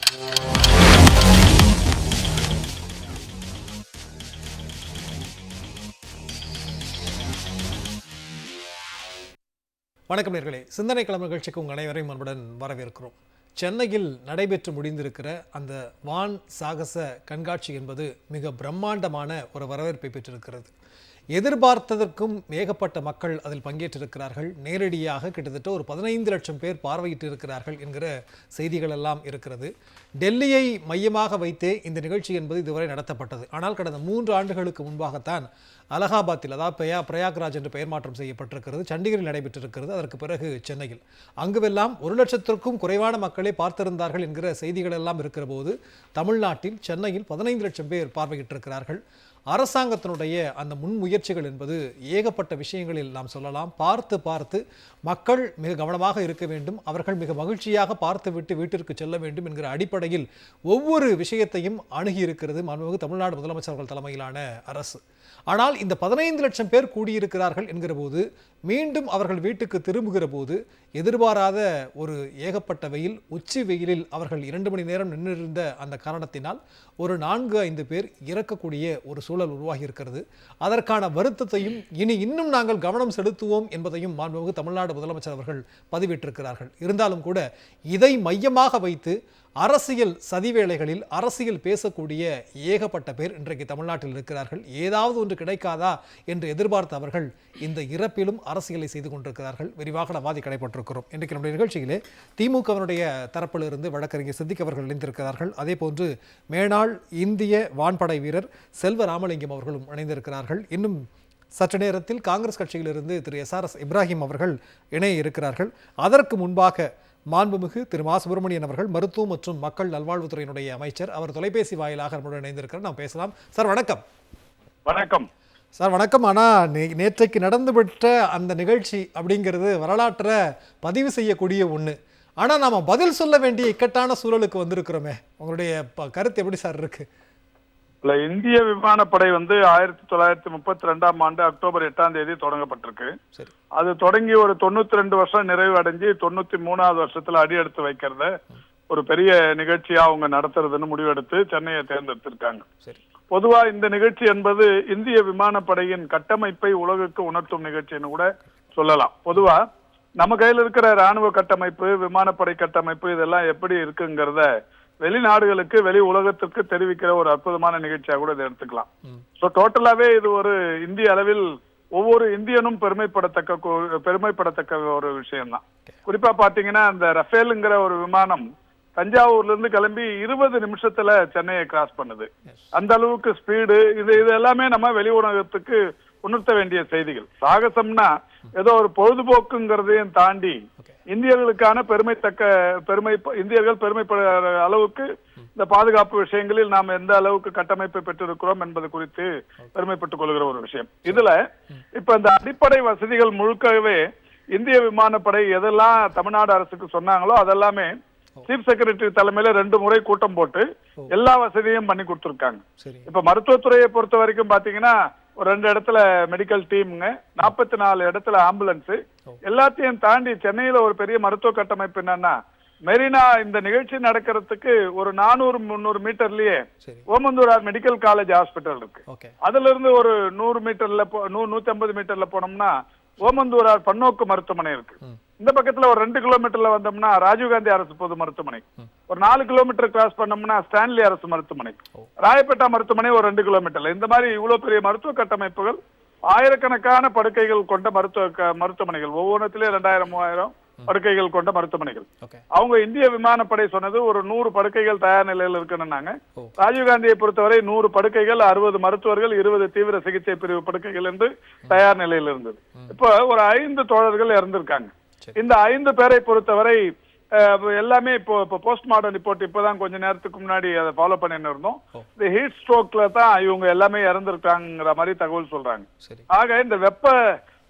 வணக்கம் நேயர்களே, சிந்தனை களம் நிகழ்ச்சிக்கு உங்கள் அனைவரையும் அன்புடன் வரவேற்கிறோம். சென்னையில் நடைபெற்று முடிந்திருக்கிற அந்த வான் சாகச கண்காட்சி என்பது மிக பிரம்மாண்டமான ஒரு வரவேற்பை பெற்றிருக்கிறது. எதிர்பார்த்ததற்கும் ஏகப்பட்ட மக்கள் அதில் பங்கேற்றிருக்கிறார்கள். நேரடியாக கிட்டத்தட்ட ஒரு 15 லட்சம் பேர் பார்வையிட்டு இருக்கிறார்கள் என்கிற செய்திகள் எல்லாம் இருக்கிறது. டெல்லியை மையமாக வைத்தே இந்த நிகழ்ச்சி என்பது இதுவரை நடத்தப்பட்டது. ஆனால் கடந்த 3 ஆண்டுகளுக்கு முன்பாகத்தான் அலகாபாத்தில், அதாவது பிரயாக்ராஜ் என்று பெயர் மாற்றம் செய்யப்பட்டிருக்கிறது, சண்டிகரில் நடைபெற்றிருக்கிறது. அதற்கு பிறகு சென்னையில், அங்குவெல்லாம் 1 லட்சத்திற்கும் குறைவான மக்களே பார்த்திருந்தார்கள் என்கிற செய்திகள் எல்லாம் இருக்கிற போது, தமிழ்நாட்டில் சென்னையில் 15 லட்சம் பேர் பார்வையிட்டிருக்கிறார்கள். அரசாங்கத்தினுடைய அந்த முன்முயற்சிகள் என்பது ஏகப்பட்ட விஷயங்களில் நாம் சொல்லலாம். பார்த்து மக்கள் மிக கவனமாக இருக்க வேண்டும், அவர்கள் மிக மகிழ்ச்சியாக பார்த்துவிட்டு வீட்டிற்கு செல்ல வேண்டும் என்கிற அடிப்படையில் ஒவ்வொரு விஷயத்தையும் அணுகியிருக்கிறது மாண்புமிகு தமிழ்நாடு முதலமைச்சர்கள் தலைமையிலான அரசு. ஆனால் இந்த 15 லட்சம் பேர் கூடியிருக்கிறார்கள் என்கிற போது, மீண்டும் அவர்கள் வீட்டுக்கு திரும்புகிற போது எதிர்பாராத ஒரு ஏகப்பட்ட வெயில், உச்சி வெயிலில் அவர்கள் 2 மணி நேரம் நின்றிருந்த அந்த காரணத்தினால் ஒரு 4-5 பேர் இறக்கக்கூடிய ஒரு சூழல் உருவாகி இருக்கிறது. அதற்கான வருத்தத்தையும் இன்னும் நாங்கள் கவனம் செலுத்துவோம் என்பதையும் மாண்புமிகு தமிழ்நாடு முதலமைச்சர் அவர்கள் பதிவிட்டிருக்கிறார்கள். இருந்தாலும் கூட இதை மையமாக வைத்து அரசியல் சதிவேளைகளில் அரசியல் பேசக்கூடிய ஏகப்பட்ட பேர் இன்றைக்கு தமிழ்நாட்டில் இருக்கிறார்கள். ஏதாவது ஒன்று கிடைக்காதா என்று எதிர்பார்த்த அவர்கள் இந்த இறப்பிலும் அரசியலை செய்து கொண்டிருக்கிறார்கள். விரிவாக நவாதி கடைபெற்றிருக்கிறோம். இன்றைக்கு நம்முடைய நிகழ்ச்சியிலே திமுகவினுடைய தரப்பிலிருந்து வழக்கறிஞர் சித்திக் அவர்கள் இணைந்திருக்கிறார்கள். அதே போன்று மேனாள் இந்திய வான்படை வீரர் செல்வ ராமலிங்கம் அவர்களும் இணைந்திருக்கிறார்கள். இன்னும் சற்று நேரத்தில் காங்கிரஸ் கட்சியிலிருந்து திரு SRS இப்ராஹிம் அவர்கள் இணைய இருக்கிறார்கள். அதற்கு முன்பாக மாண்புமிகு திரு மா சுப்பிரமணியன் அவர்கள், மருத்துவம் மற்றும் மக்கள் நல்வாழ்வுத்துறையினுடைய அமைச்சர், அவர் தொலைபேசி வாயிலாக நம்முடன் இணைந்திருக்கிறார். நாம் பேசலாம். சார் வணக்கம். வணக்கம் சார் வணக்கம். ஆனால் நேற்றைக்கு நடந்துவிட்ட அந்த நிகழ்ச்சி அப்படிங்கிறது வரலாற்றை பதிவு செய்யக்கூடிய ஒன்று. ஆனால் நாம் பதில் சொல்ல வேண்டிய இக்கட்டான சூழலுக்கு வந்திருக்கிறோமே, உங்களுடைய கருத்து எப்படி சார் இருக்கு? இந்திய விமானப்படை 1932ஆம் ஆண்டு அக்டோபர் 8ஆம் தேதி தொடங்கப்பட்டிருக்கு. அது தொடங்கி ஒரு 92 வருஷம் நிறைவு அடைஞ்சு 93ஆவது வருஷத்துல அடி எடுத்து வைக்கிறத ஒரு பெரிய நிகழ்ச்சியா அவங்க நடத்துறதுன்னு முடிவெடுத்து சென்னையை தேர்ந்தெடுத்திருக்காங்க. பொதுவா இந்த நிகழ்ச்சி என்பது இந்திய விமானப்படையின் கட்டமைப்பை உலகுக்கு உணர்த்தும் நிகழ்ச்சின்னு கூட சொல்லலாம். பொதுவா நம்ம கையில் இருக்கிற ராணுவ கட்டமைப்பு, விமானப்படை கட்டமைப்பு இதெல்லாம் எப்படி இருக்குங்கிறத வெளிநாடுகளுக்கு, வெளி உலகத்திற்கு தெரிவிக்கிற ஒரு அற்புதமான நிகழ்ச்சியா கூட இதை எடுத்துக்கலாம். சோ டோட்டலாவே இது ஒரு இந்திய அளவில் ஒவ்வொரு இந்தியனும் பெருமைப்படத்தக்க ஒரு விஷயம் தான். குறிப்பா பாத்தீங்கன்னா, அந்த ரஃபேலுங்கிற ஒரு விமானம் தஞ்சாவூர்ல இருந்து கிளம்பி 20 நிமிஷத்துல சென்னையை கிராஸ் பண்ணுது. அந்த அளவுக்கு ஸ்பீடு. இது எல்லாமே நம்ம வெளி உலகத்துக்கு உணர்த்த வேண்டிய செய்திகள். சாகசம்னா ஏதோ ஒரு பொழுதுபோக்குங்கிறதையும் தாண்டி இந்தியர்களுக்கான இந்தியர்கள் பெருமைப்படுற அளவுக்கு இந்த பாதுகாப்பு விஷயங்களில் நாம் எந்த அளவுக்கு கட்டமைப்பை பெற்றிருக்கிறோம் என்பது குறித்து பெருமைப்பட்டுக் கொள்கிற ஒரு விஷயம். இதுல இப்ப இந்த அடிப்படை வசதிகள் முழுக்கவே இந்திய விமானப்படை எதெல்லாம் தமிழ்நாடு அரசுக்கு சொன்னாங்களோ அதெல்லாமே சீஃப் செக்ரட்டரி தலைமையில 2 முறை கூட்டம் போட்டு எல்லா வசதியும் பண்ணி கொடுத்திருக்காங்க. இப்ப மருத்துவத்துறையை பொறுத்த வரைக்கும் பாத்தீங்கன்னா ஒரு 2 இடத்துல மெடிக்கல் டீமுங்க, 44 இடத்துல ஆம்புலன்ஸ், எல்லாத்தையும் தாண்டி சென்னையில ஒரு பெரிய மருத்துவ கட்டமைப்பு என்னன்னா, மெரினா இந்த நிகழ்ச்சி நடக்கிறதுக்கு ஒரு 400-300 மீட்டர்லயே ஓமந்தூரார் மெடிக்கல் காலேஜ் ஹாஸ்பிட்டல் இருக்கு. அதுல இருந்து ஒரு 150 மீட்டர்ல போனோம்னா ஓமந்தூரார் பன்னோக்கு மருத்துவமனை இருக்கு. இந்த பக்கத்துல ஒரு 2 கிலோமீட்டர்ல வந்தோம்னா ராஜீவ்காந்தி அரசு பொது மருத்துவமனை, ஒரு 4 கிலோமீட்டர் கிராஸ் பண்ணோம்னா ஸ்டான்லி அரசு மருத்துவமனை, ராயப்பேட்டா மருத்துவமனை ஒரு 2 கிலோமீட்டர்ல. இந்த மாதிரி இவ்வளவு பெரிய மருத்துவ கட்டமைப்புகள், ஆயிரக்கணக்கான படுக்கைகள் கொண்ட மருத்துவமனைகள், ஒவ்வொன்றத்திலே 2000-3000 படுக்கைகள் கொண்ட மருத்துவமனைகள். அவங்க இந்திய விமானப்படை சொன்னது ஒரு 100 படுக்கைகள் தயார் நிலையில் இருக்குன்னாங்க. ராஜீவ்காந்தியை பொறுத்தவரை 100 படுக்கைகள், 60 மருத்துவர்கள், 20 தீவிர சிகிச்சை பிரிவு படுக்கைகள் என்று தயார் நிலையில் இருந்தது. இப்ப ஒரு 5 தோழர்கள் இறந்திருக்காங்க. இந்த 5 பேரை பொறுத்தவரை எல்லாமே இப்போ போஸ்ட் மார்டம் ரிப்போர்ட் இப்பதான் கொஞ்ச நேரத்துக்கு முன்னாடி அதை ஃபாலோ பண்ணிட்டு இருந்தோம். இந்த ஹீட் ஸ்ட்ரோக்ல தான் இவங்க எல்லாமே இறந்திருக்காங்கிற மாதிரி தகவல் சொல்றாங்க. ஆக இந்த வெப்ப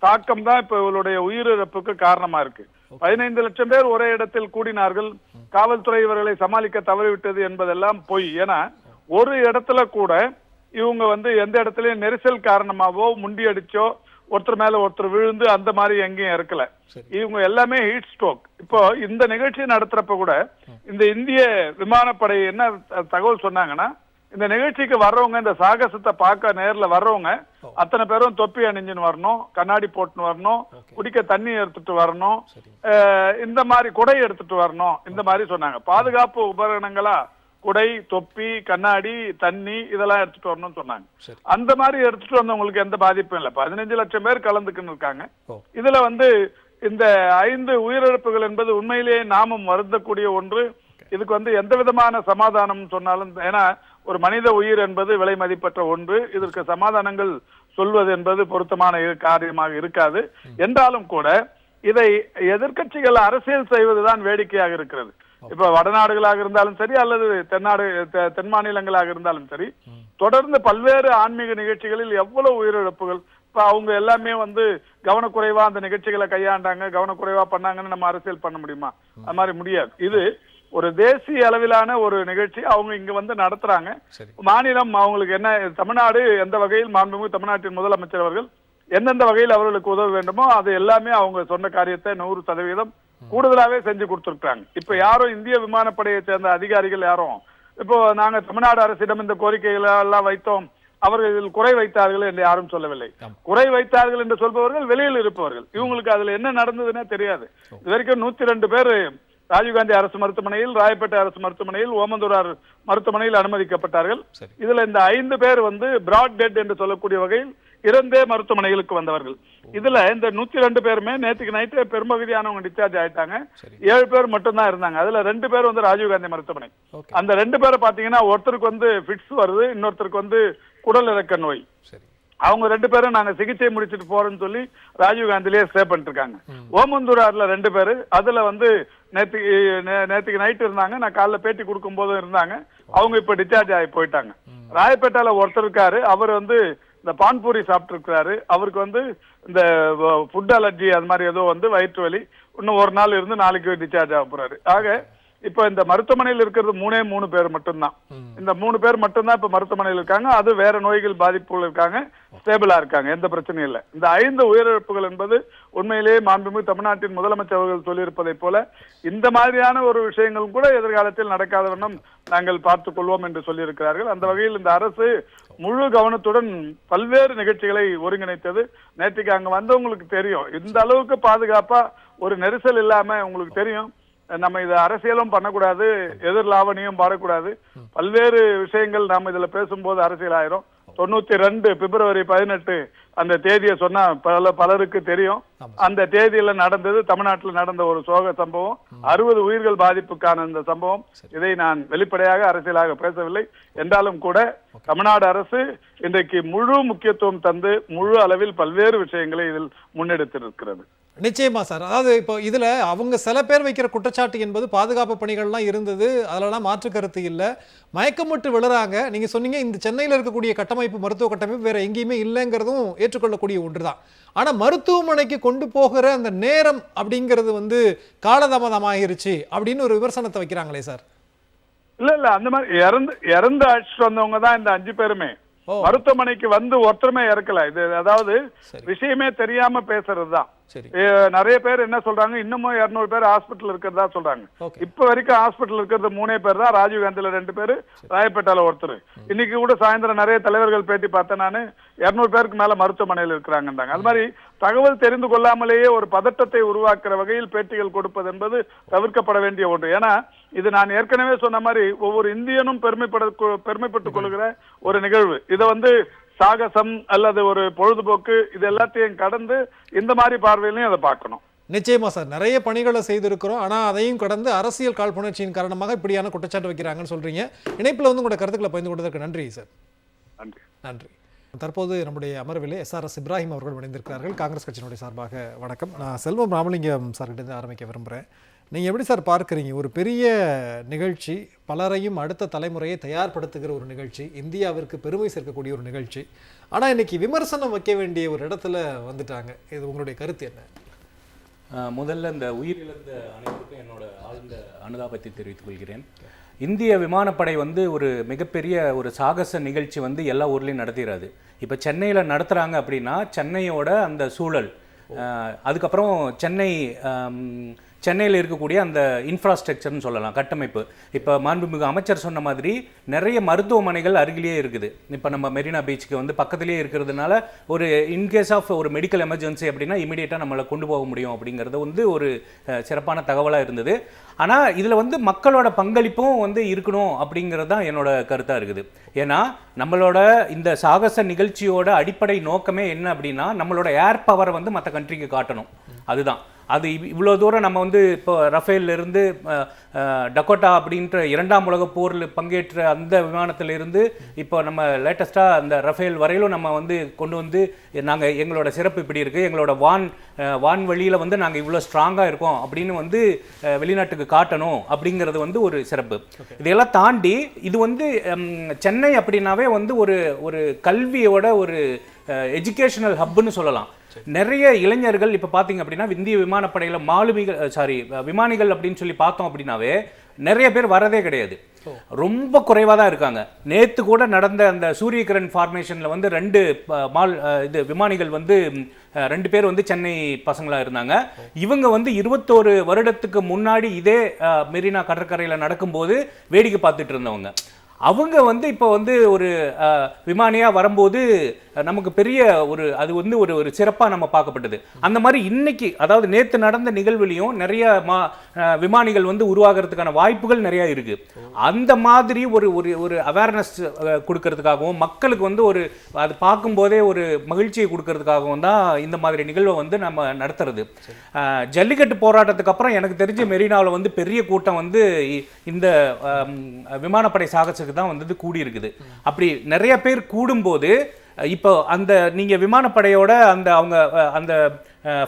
தாக்கம் தான் இப்ப இவளுடைய உயிரிழப்புக்கு காரணமா இருக்கு. 15 லட்சம் பேர் ஒரே இடத்தில் கூடினார்கள். காவல்துறை இவர்களை சமாளிக்க தவறிவிட்டது என்பதெல்லாம் பொய். ஏன்னா ஒரு இடத்துல கூட இவங்க எந்த இடத்துலயும் நெரிசல் காரணமாவோ முண்டி அடிச்சோ ஒருத்தர் மேல ஒருத்தர் விழுந்து அந்த மாதிரி எங்கேயும் இறக்கல. இவங்க எல்லாமே ஹீட் ஸ்ட்ரோக். இப்போ இந்த நிகழ்ச்சி நடத்துறப்ப கூட இந்த இந்திய விமானப்படை என்ன தகவல் சொன்னாங்கன்னா, இந்த நிகழ்ச்சிக்கு வர்றவங்க, இந்த சாகசத்தை பார்க்க நேர்ல வர்றவங்க அத்தனை பேரும் தொப்பி அணிஞ்சுன்னு வரணும், கண்ணாடி போட்டுன்னு வரணும், குடிக்க தண்ணி எடுத்துட்டு வரணும், இந்த மாதிரி குடை எடுத்துட்டு வரணும், இந்த மாதிரி சொன்னாங்க. பாதுகாப்பு உபகரணங்களா குடை, தொப்பி, கண்ணாடி, தண்ணி இதெல்லாம் எடுத்துட்டு வரணும்னு சொன்னாங்க. அந்த மாதிரி எடுத்துட்டு வந்தவங்களுக்கு எந்த பாதிப்பும் இல்லை. 15 லட்சம் பேர் கலந்துக்குன்னு இருக்காங்க. இதுல இந்த 5 உயிரிழப்புகள் என்பது உண்மையிலேயே நாமும் வருந்தக்கூடிய ஒன்று. இதுக்கு எந்த விதமான சமாதானம் சொன்னாலும், ஏன்னா ஒரு மனித உயிர் என்பது விலை மதிப்பற்ற ஒன்று, இதற்கு சமாதானங்கள் சொல்வது என்பது பொருத்தமான காரியமாக இருக்காது. என்றாலும் கூட இதை எதிர்க்கட்சிகள் அரசியல் செய்வதுதான் வேடிக்கையாக இருக்கிறது. இப்ப வடநாடுகளாக இருந்தாலும் சரி, அல்லது தென் மாநிலங்களாக இருந்தாலும் சரி, தொடர்ந்து பல்வேறு ஆன்மீக நிகழ்ச்சிகளில் எவ்வளவு உயிரிழப்புகள். இப்ப அவங்க எல்லாமே கவனக்குறைவா அந்த நிகழ்ச்சிகளை கையாண்டாங்க, கவனக்குறைவா பண்ணாங்கன்னு நம்ம அரசியல் பண்ண முடியுமா? அது மாதிரி முடியாது. இது ஒரு தேசிய அளவிலான ஒரு நிகழ்ச்சி. அவங்க இங்க நடத்துறாங்க. மாநிலம் அவங்களுக்கு என்ன, தமிழ்நாடு எந்த வகையில் மாண்புமிகு தமிழ்நாட்டின் முதலமைச்சர் அவர்கள் எந்தெந்த வகையில் அவர்களுக்கு உதவ வேண்டுமோ அது எல்லாமே அவங்க சொன்ன காரியத்தை 100% கூடுதலாவே செஞ்சு கொடுத்திருக்காங்க. இப்ப யாரும் இந்திய விமானப்படையை சேர்ந்த அதிகாரிகள் யாரும் இப்போ நாங்க தமிழ்நாடு அரசிடம் இந்த கோரிக்கைகளை எல்லாம் வைத்தோம், அவர்கள் இதில் குறை வைத்தார்கள் என்று யாரும் சொல்லவில்லை. குறை வைத்தார்கள் என்று சொல்பவர்கள் வெளியில் இருப்பவர்கள். இவங்களுக்கு அதுல என்ன நடந்ததுன்னே தெரியாது. இது வரைக்கும் 102 பேர் ராஜீவ்காந்தி அரசு மருத்துவமனையில், ராயப்பேட்டை அரசு மருத்துவமனையில், ஓமந்தூரார் மருத்துவமனையில் அனுமதிக்கப்பட்டார்கள். இதுல இந்த 5 பேர் பிராட் டெட் என்று சொல்லக்கூடிய வகையில் இறந்தே மருத்துவமனைகளுக்கு வந்தவர்கள். இதுல இந்த 102 பேருமே நேற்றுக்கு நைட்டு பெரும்பகுதியானவங்க டிஸ்சார்ஜ் ஆயிட்டாங்க. 7 பேர் மட்டும் தான் இருந்தாங்க. அதுல 2 பேர் ராஜீவ்காந்தி மருத்துவமனை. அந்த 2 பேரை பாத்தீங்கன்னா ஒருத்தருக்கு ஃபிட்ஸ் வருது, இன்னொருத்தருக்கு குடல் இறக்க நோய். அவங்க 2 பேரும் நாங்க சிகிச்சை முடிச்சுட்டு போறோம்னு சொல்லி ராஜீவ்காந்திலேயே ஸ்டே பண்ணிட்டு இருக்காங்க. ஓமந்தூரார்ல 2 பேரு, அதுல நேற்றுக்கு நைட் இருந்தாங்க. நான் காலைல பேட்டி கொடுக்கும் போதும் இருந்தாங்க. அவங்க இப்ப டிஸ்சார்ஜ் ஆகி போயிட்டாங்க. ராயப்பேட்டால ஒருத்தர் இருக்காரு, அவர் இந்த பான்பூரி சாப்பிட்டு இருக்கிறாரு. அவருக்கு இந்த ஃபுட் அலர்ஜி அது மாதிரி ஏதோ வயிற்று வலி, இன்னும் ஒரு நாள் இருந்து நாளைக்கு டிஸ்சார்ஜ் ஆக போறாரு. ஆக இப்ப இந்த மருத்துவமனையில் இருக்கிறது 3 பேர் மட்டும்தான். இந்த 3 பேர் மட்டும்தான் இப்ப மருத்துவமனையில் இருக்காங்க. அது வேற நோய்கள் பாதிப்புகள் இருக்காங்க, ஸ்டேபிளா இருக்காங்க, எந்த பிரச்சனையும் இல்லை. இந்த 5 உயிரிழப்புகள் என்பது உண்மையிலேயே மாண்புமிகு தமிழ்நாட்டின் முதலமைச்சர் அவர்கள் சொல்லியிருப்பதை போல இந்த மாதிரியான ஒரு விஷயங்களும் கூட எதிர்காலத்தில் நடக்காத வண்ணம் நாங்கள் பார்த்துக் கொள்வோம் என்று சொல்லியிருக்கிறார்கள். அந்த வகையில் இந்த அரசு முழு கவனத்துடன் பல்வேறு நிகழ்ச்சிகளை ஒருங்கிணைத்தது. நேற்றுக்கு அங்க வந்தவங்களுக்கு தெரியும் இந்த அளவுக்கு பாதுகாப்பா ஒரு நெரிசல் இல்லாம. உங்களுக்கு தெரியும், நம்ம இதை அரசியலும் பண்ணக்கூடாது, எதிர் லாவணியும் பாடக்கூடாது. பல்வேறு விஷயங்கள் நாம இதுல பேசும்போது அரசியல் ஆயிரும். 92 பிப்ரவரி 18 அந்த தேதியை சொன்னா பலருக்கு தெரியும். அந்த தேதியில நடந்தது தமிழ்நாட்டில் நடந்த ஒரு சோக சம்பவம், 60 உயிர்கள் பாதிப்புக்கான இந்த சம்பவம். இதை நான் வெளிப்படையாக அரசியலாக பேசவில்லை. என்றாலும் கூட தமிழ்நாடு அரசு இன்றைக்கு முழு முக்கியத்துவம் தந்து முழு அளவில் பல்வேறு விஷயங்களை இதில் முன்னெடுத்திருக்கிறது. நிச்சயமா சார். அதாவது இப்போ இதுல அவங்க சில பேர் வைக்கிற குற்றச்சாட்டு என்பது பாதுகாப்பு பணிகள்லாம் இருந்தது, அதெல்லாம் மாற்று கருத்து இல்லை. மயக்கமுட்டு விழுறாங்க. நீங்க சொன்னீங்க இந்த சென்னையில் இருக்கக்கூடிய கட்டமைப்பு, மருத்துவ கட்டமைப்பு வேற எங்கேயுமே இல்லைங்கிறதும் ஏற்றுக்கொள்ளக்கூடிய ஒன்றுதான். ஆனா மருத்துவமனைக்கு கொண்டு போகிற அந்த நேரம் அப்படிங்கிறது காலதாமதமாகிருச்சு அப்படின்னு ஒரு விமர்சனத்தை வைக்கிறாங்களே சார். இல்ல அந்த மாதிரி இறந்து அழைச்சிட்டு வந்தவங்க தான் இந்த 5 பேருமே. மருத்துவமனைக்கு ஒருத்தருமே இறக்கல. இது அதாவது விஷயமே தெரியாம பேசுறதுதான். நிறைய பேர் என்ன சொல்றாங்க, இன்னமும் 200 பேர் ஹாஸ்பிட்டல் இருக்கிறதா சொல்றாங்க. இப்ப வரைக்கும் ஹாஸ்பிட்டல் இருக்கிறது 3 பேர் தான். ராஜீவ்காந்தில 2 பேரு, ராயப்பேட்டால ஒருத்தர். இன்னைக்கு கூட சாயந்தரம் நிறைய தலைவர்கள் பேட்டி பார்த்தேன் நானு, 200 பேருக்கு மேல மருத்துவமனையில் இருக்கிறாங்க. அது மாதிரி தகவல் தெரிந்து கொள்ளாமலேயே ஒரு பதட்டத்தை உருவாக்குற வகையில் பேட்டிகள் கொடுப்பது என்பது தவிர்க்கப்பட வேண்டிய ஒன்று. ஏன்னா இது நான் ஏற்கனவே சொன்ன மாதிரி ஒவ்வொரு இந்தியனும் பெருமைப்பட்டுக் கொள்கிற ஒரு நிகழ்வு. இதை சாகசம் அல்லது ஒரு பொழுதுபோக்கு இது எல்லாத்தையும் கடந்து இந்த மாதிரி பார்வையிலையும் அதை பார்க்கணும். நிச்சயமா சார், நிறைய பணிகளை செய்திருக்கிறோம். ஆனா அதையும் கடந்து அரசியல் காழ்ப்புணர்ச்சியின் காரணமாக இப்படியான குற்றச்சாட்டு வைக்கிறாங்கன்னு சொல்றீங்க. இணைப்புல உங்களோட கருத்துக்களை பகிர்ந்து கொண்டதற்கு நன்றி சார். நன்றி. தற்போது நம்முடைய அமர்விலே SRS இப்ராஹிம் அவர்கள் இணைந்திருக்கிறார்கள், காங்கிரஸ் கட்சியினுடைய சார்பாக. வணக்கம். நான் செல்வம் ராமலிங்கம் சார்கிட்ட ஆரம்பிக்க விரும்புகிறேன். நீங்கள் எப்படி சார் பார்க்குறீங்க? ஒரு பெரிய நிகழ்ச்சி, பலரையும் அடுத்த தலைமுறையை தயார்படுத்துகிற ஒரு நிகழ்ச்சி, இந்தியாவிற்கு பெருமை சேர்க்கக்கூடிய ஒரு நிகழ்ச்சி. ஆனால் இன்னைக்கு விமர்சனம் வைக்க வேண்டிய ஒரு இடத்துல வந்துட்டாங்க. இது உங்களுடைய கருத்து என்ன? முதல்ல இந்த உயிரிழந்த அனைவருக்கும் என்னோட ஆழ்ந்த அனுதாபத்தை தெரிவித்துக் கொள்கிறேன். இந்திய விமானப்படை வந்து ஒரு மிகப்பெரிய ஒரு சாகச நிகழ்ச்சி வந்து எல்லா ஊர்லேயும் நடத்திடாது. இப்போ சென்னையில் நடத்துகிறாங்க அப்படின்னா சென்னையோட அந்த சூழல், அதுக்கப்புறம் சென்னையில் இருக்கக்கூடிய அந்த இன்ஃப்ராஸ்ட்ரக்சர்னு சொல்லலாம், கட்டமைப்பு. இப்போ மாண்புமிகு அமைச்சர் சொன்ன மாதிரி நிறைய மருத்துவமனைகள் அருகிலேயே இருக்குது. இப்போ நம்ம மெரினா பீச்சுக்கு வந்து பக்கத்துலேயே இருக்கிறதுனால ஒரு இன்கேஸ் ஆஃப் ஒரு மெடிக்கல் எமர்ஜென்சி அப்படின்னா இமீடியட்டாக நம்மளை கொண்டு போக முடியும் அப்படிங்கிறது வந்து ஒரு சிறப்பான தகவலாக இருந்தது. ஆனால் இதில் வந்து மக்களோட பங்களிப்பும் வந்து இருக்கணும் அப்படிங்கிறது தான் என்னோட கருத்தாக இருக்குது. ஏன்னா நம்மளோட இந்த சாகச நிகழ்ச்சியோட அடிப்படை நோக்கமே என்ன அப்படின்னா நம்மளோட ஏர் பவரை வந்து மற்ற கண்ட்ரிக்கு காட்டணும். அதுதான். அது இவ்வளோ தூரம் நம்ம வந்து இப்போ ரஃபேலிருந்து டக்கோட்டா அப்படின்ற 2ஆம் உலக போரில் பங்கேற்ற அந்த விமானத்திலிருந்து இப்போ நம்ம லேட்டஸ்ட்டாக அந்த ரஃபேல் வரையிலும் நம்ம வந்து கொண்டு வந்து நாங்கள் எங்களோட சிறப்பு இப்படி இருக்குது, எங்களோட வான்வழியில் வந்து நாங்கள் இவ்வளோ ஸ்ட்ராங்காக இருக்கோம் அப்படின்னு வந்து வெளிநாட்டுக்கு காட்டணும் அப்படிங்கிறது வந்து ஒரு சிறப்பு. இதையெல்லாம் தாண்டி இது வந்து சென்னை அப்படின்னாவே வந்து ஒரு கல்வியோட ஒரு எஜுகேஷனல் ஹப்னு சொல்லலாம். நிறைய இளைஞர்கள் இப்போ பார்த்தீங்க அப்படின்னா இந்திய விமானப்படையில் விமானிகள் அப்படின்னு சொல்லி பார்த்தோம் அப்படின்னாவே நிறைய பேர் வரதே கிடையாது, ரொம்ப குறைவாக தான் இருக்காங்க. நேற்று கூட நடந்த அந்த சூரியகிரண் ஃபார்மேஷனில் வந்து 2 விமானிகள் வந்து 2 பேர் வந்து சென்னை பசங்களாக இருந்தாங்க. இவங்க வந்து 21 வருடத்துக்கு முன்னாடி இதே மெரினா கடற்கரையில் நடக்கும்போது வேடிக்கை பார்த்துட்டு இருந்தவங்க. அவங்க வந்து இப்போ வந்து ஒரு விமானியாக வரும்போது நமக்கு பெரிய அது வந்து ஒரு சிறப்பாக நம்ம பார்க்கப்பட்டது. அந்த மாதிரி இன்னைக்கு, அதாவது நேற்று நடந்த நிகழ்வுலையும் நிறைய விமானிகள் வந்து உருவாகிறதுக்கான வாய்ப்புகள் நிறைய இருக்கு. அந்த மாதிரி ஒரு அவேர்னஸ் கொடுக்கறதுக்காகவும் மக்களுக்கு வந்து அது பார்க்கும்போதே ஒரு மகிழ்ச்சியை கொடுக்கறதுக்காகவும் தான் இந்த மாதிரி நிகழ்வை வந்து நம்ம நடத்துறது. ஜல்லிக்கட்டு போராட்டத்துக்கு அப்புறம் எனக்கு தெரிஞ்ச மெரினாவில் வந்து பெரிய கூட்டம் வந்து இந்த விமானப்படை சாகசத்துக்கு தான் வந்து கூடி இருக்குது. அப்படி நிறைய பேர் கூடும்போது இப்போ நீங்க விமானப்படையோட அந்த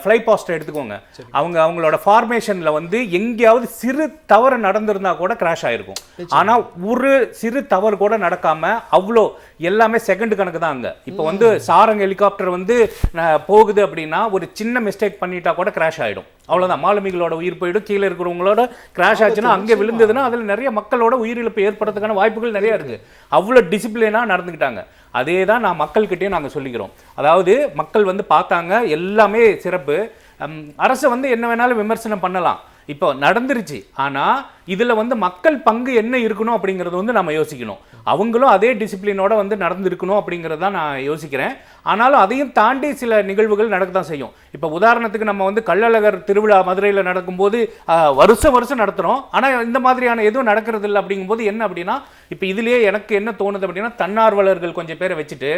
ஃப்ளை பாஸ்ட் எடுத்துக்கோங்க, அவங்களோட ஃபார்மேஷன்ல வந்து எங்கேயாவது சிறு தவறு நடந்திருந்தா கூட கிராஷ் ஆயிருக்கும். ஆனா ஒரு சிறு தவறு கூட நடக்காம அவ்வளோ எல்லாமே செகண்ட் கணக்கு தான் அங்க. இப்போ வந்து சாரங் ஹெலிகாப்டர் வந்து போகுது அப்படின்னா ஒரு சின்ன மிஸ்டேக் பண்ணிட்டா கூட கிராஷ் ஆயிடும், அவ்வளவுதான். மாலுமிகளோட உயிர் போயிடும், கீழே இருக்கிறவங்களோட கிராஷ் ஆச்சுன்னா அங்கே விழுந்ததுன்னா அதில் நிறைய மக்களோட உயிரிழப்பு ஏற்படுறதுக்கான வாய்ப்புகள் நிறைய இருக்கு. அவ்வளோ டிசிப்ளினா நடந்துக்கிட்டாங்க. அதே தான் நான் மக்கள்கிட்டயும் நாங்கள் சொல்லிக்கிறோம். அதாவது மக்கள் வந்து பார்த்தாங்க, எல்லாமே சிறப்பு. அரசு வந்து என்ன வேணாலும் விமர்சனம் பண்ணலாம், இப்போ நடந்துருச்சு. ஆனால் இதில் வந்து மக்கள் பங்கு என்ன இருக்கணும் அப்படிங்கிறது வந்து நம்ம யோசிக்கணும். அவங்களும் அதே டிசிப்ளினோட வந்து நடந்திருக்கணும் அப்படிங்கிறது தான் நான் யோசிக்கிறேன். ஆனாலும் அதையும் தாண்டி சில நிகழ்வுகள் நடக்க தான் செய்யும். இப்போ உதாரணத்துக்கு நம்ம வந்து கள்ளழகர் திருவிழா மதுரையில் நடக்கும்போது வருஷம் நடத்துகிறோம், ஆனால் இந்த மாதிரியான எதுவும் நடக்கிறது இல்லை. அப்படிங்கும்போது என்ன அப்படின்னா, இப்போ இதுலேயே எனக்கு என்ன தோணுது அப்படின்னா, தன்னார்வலர்கள் கொஞ்சம் பேரை வச்சுட்டு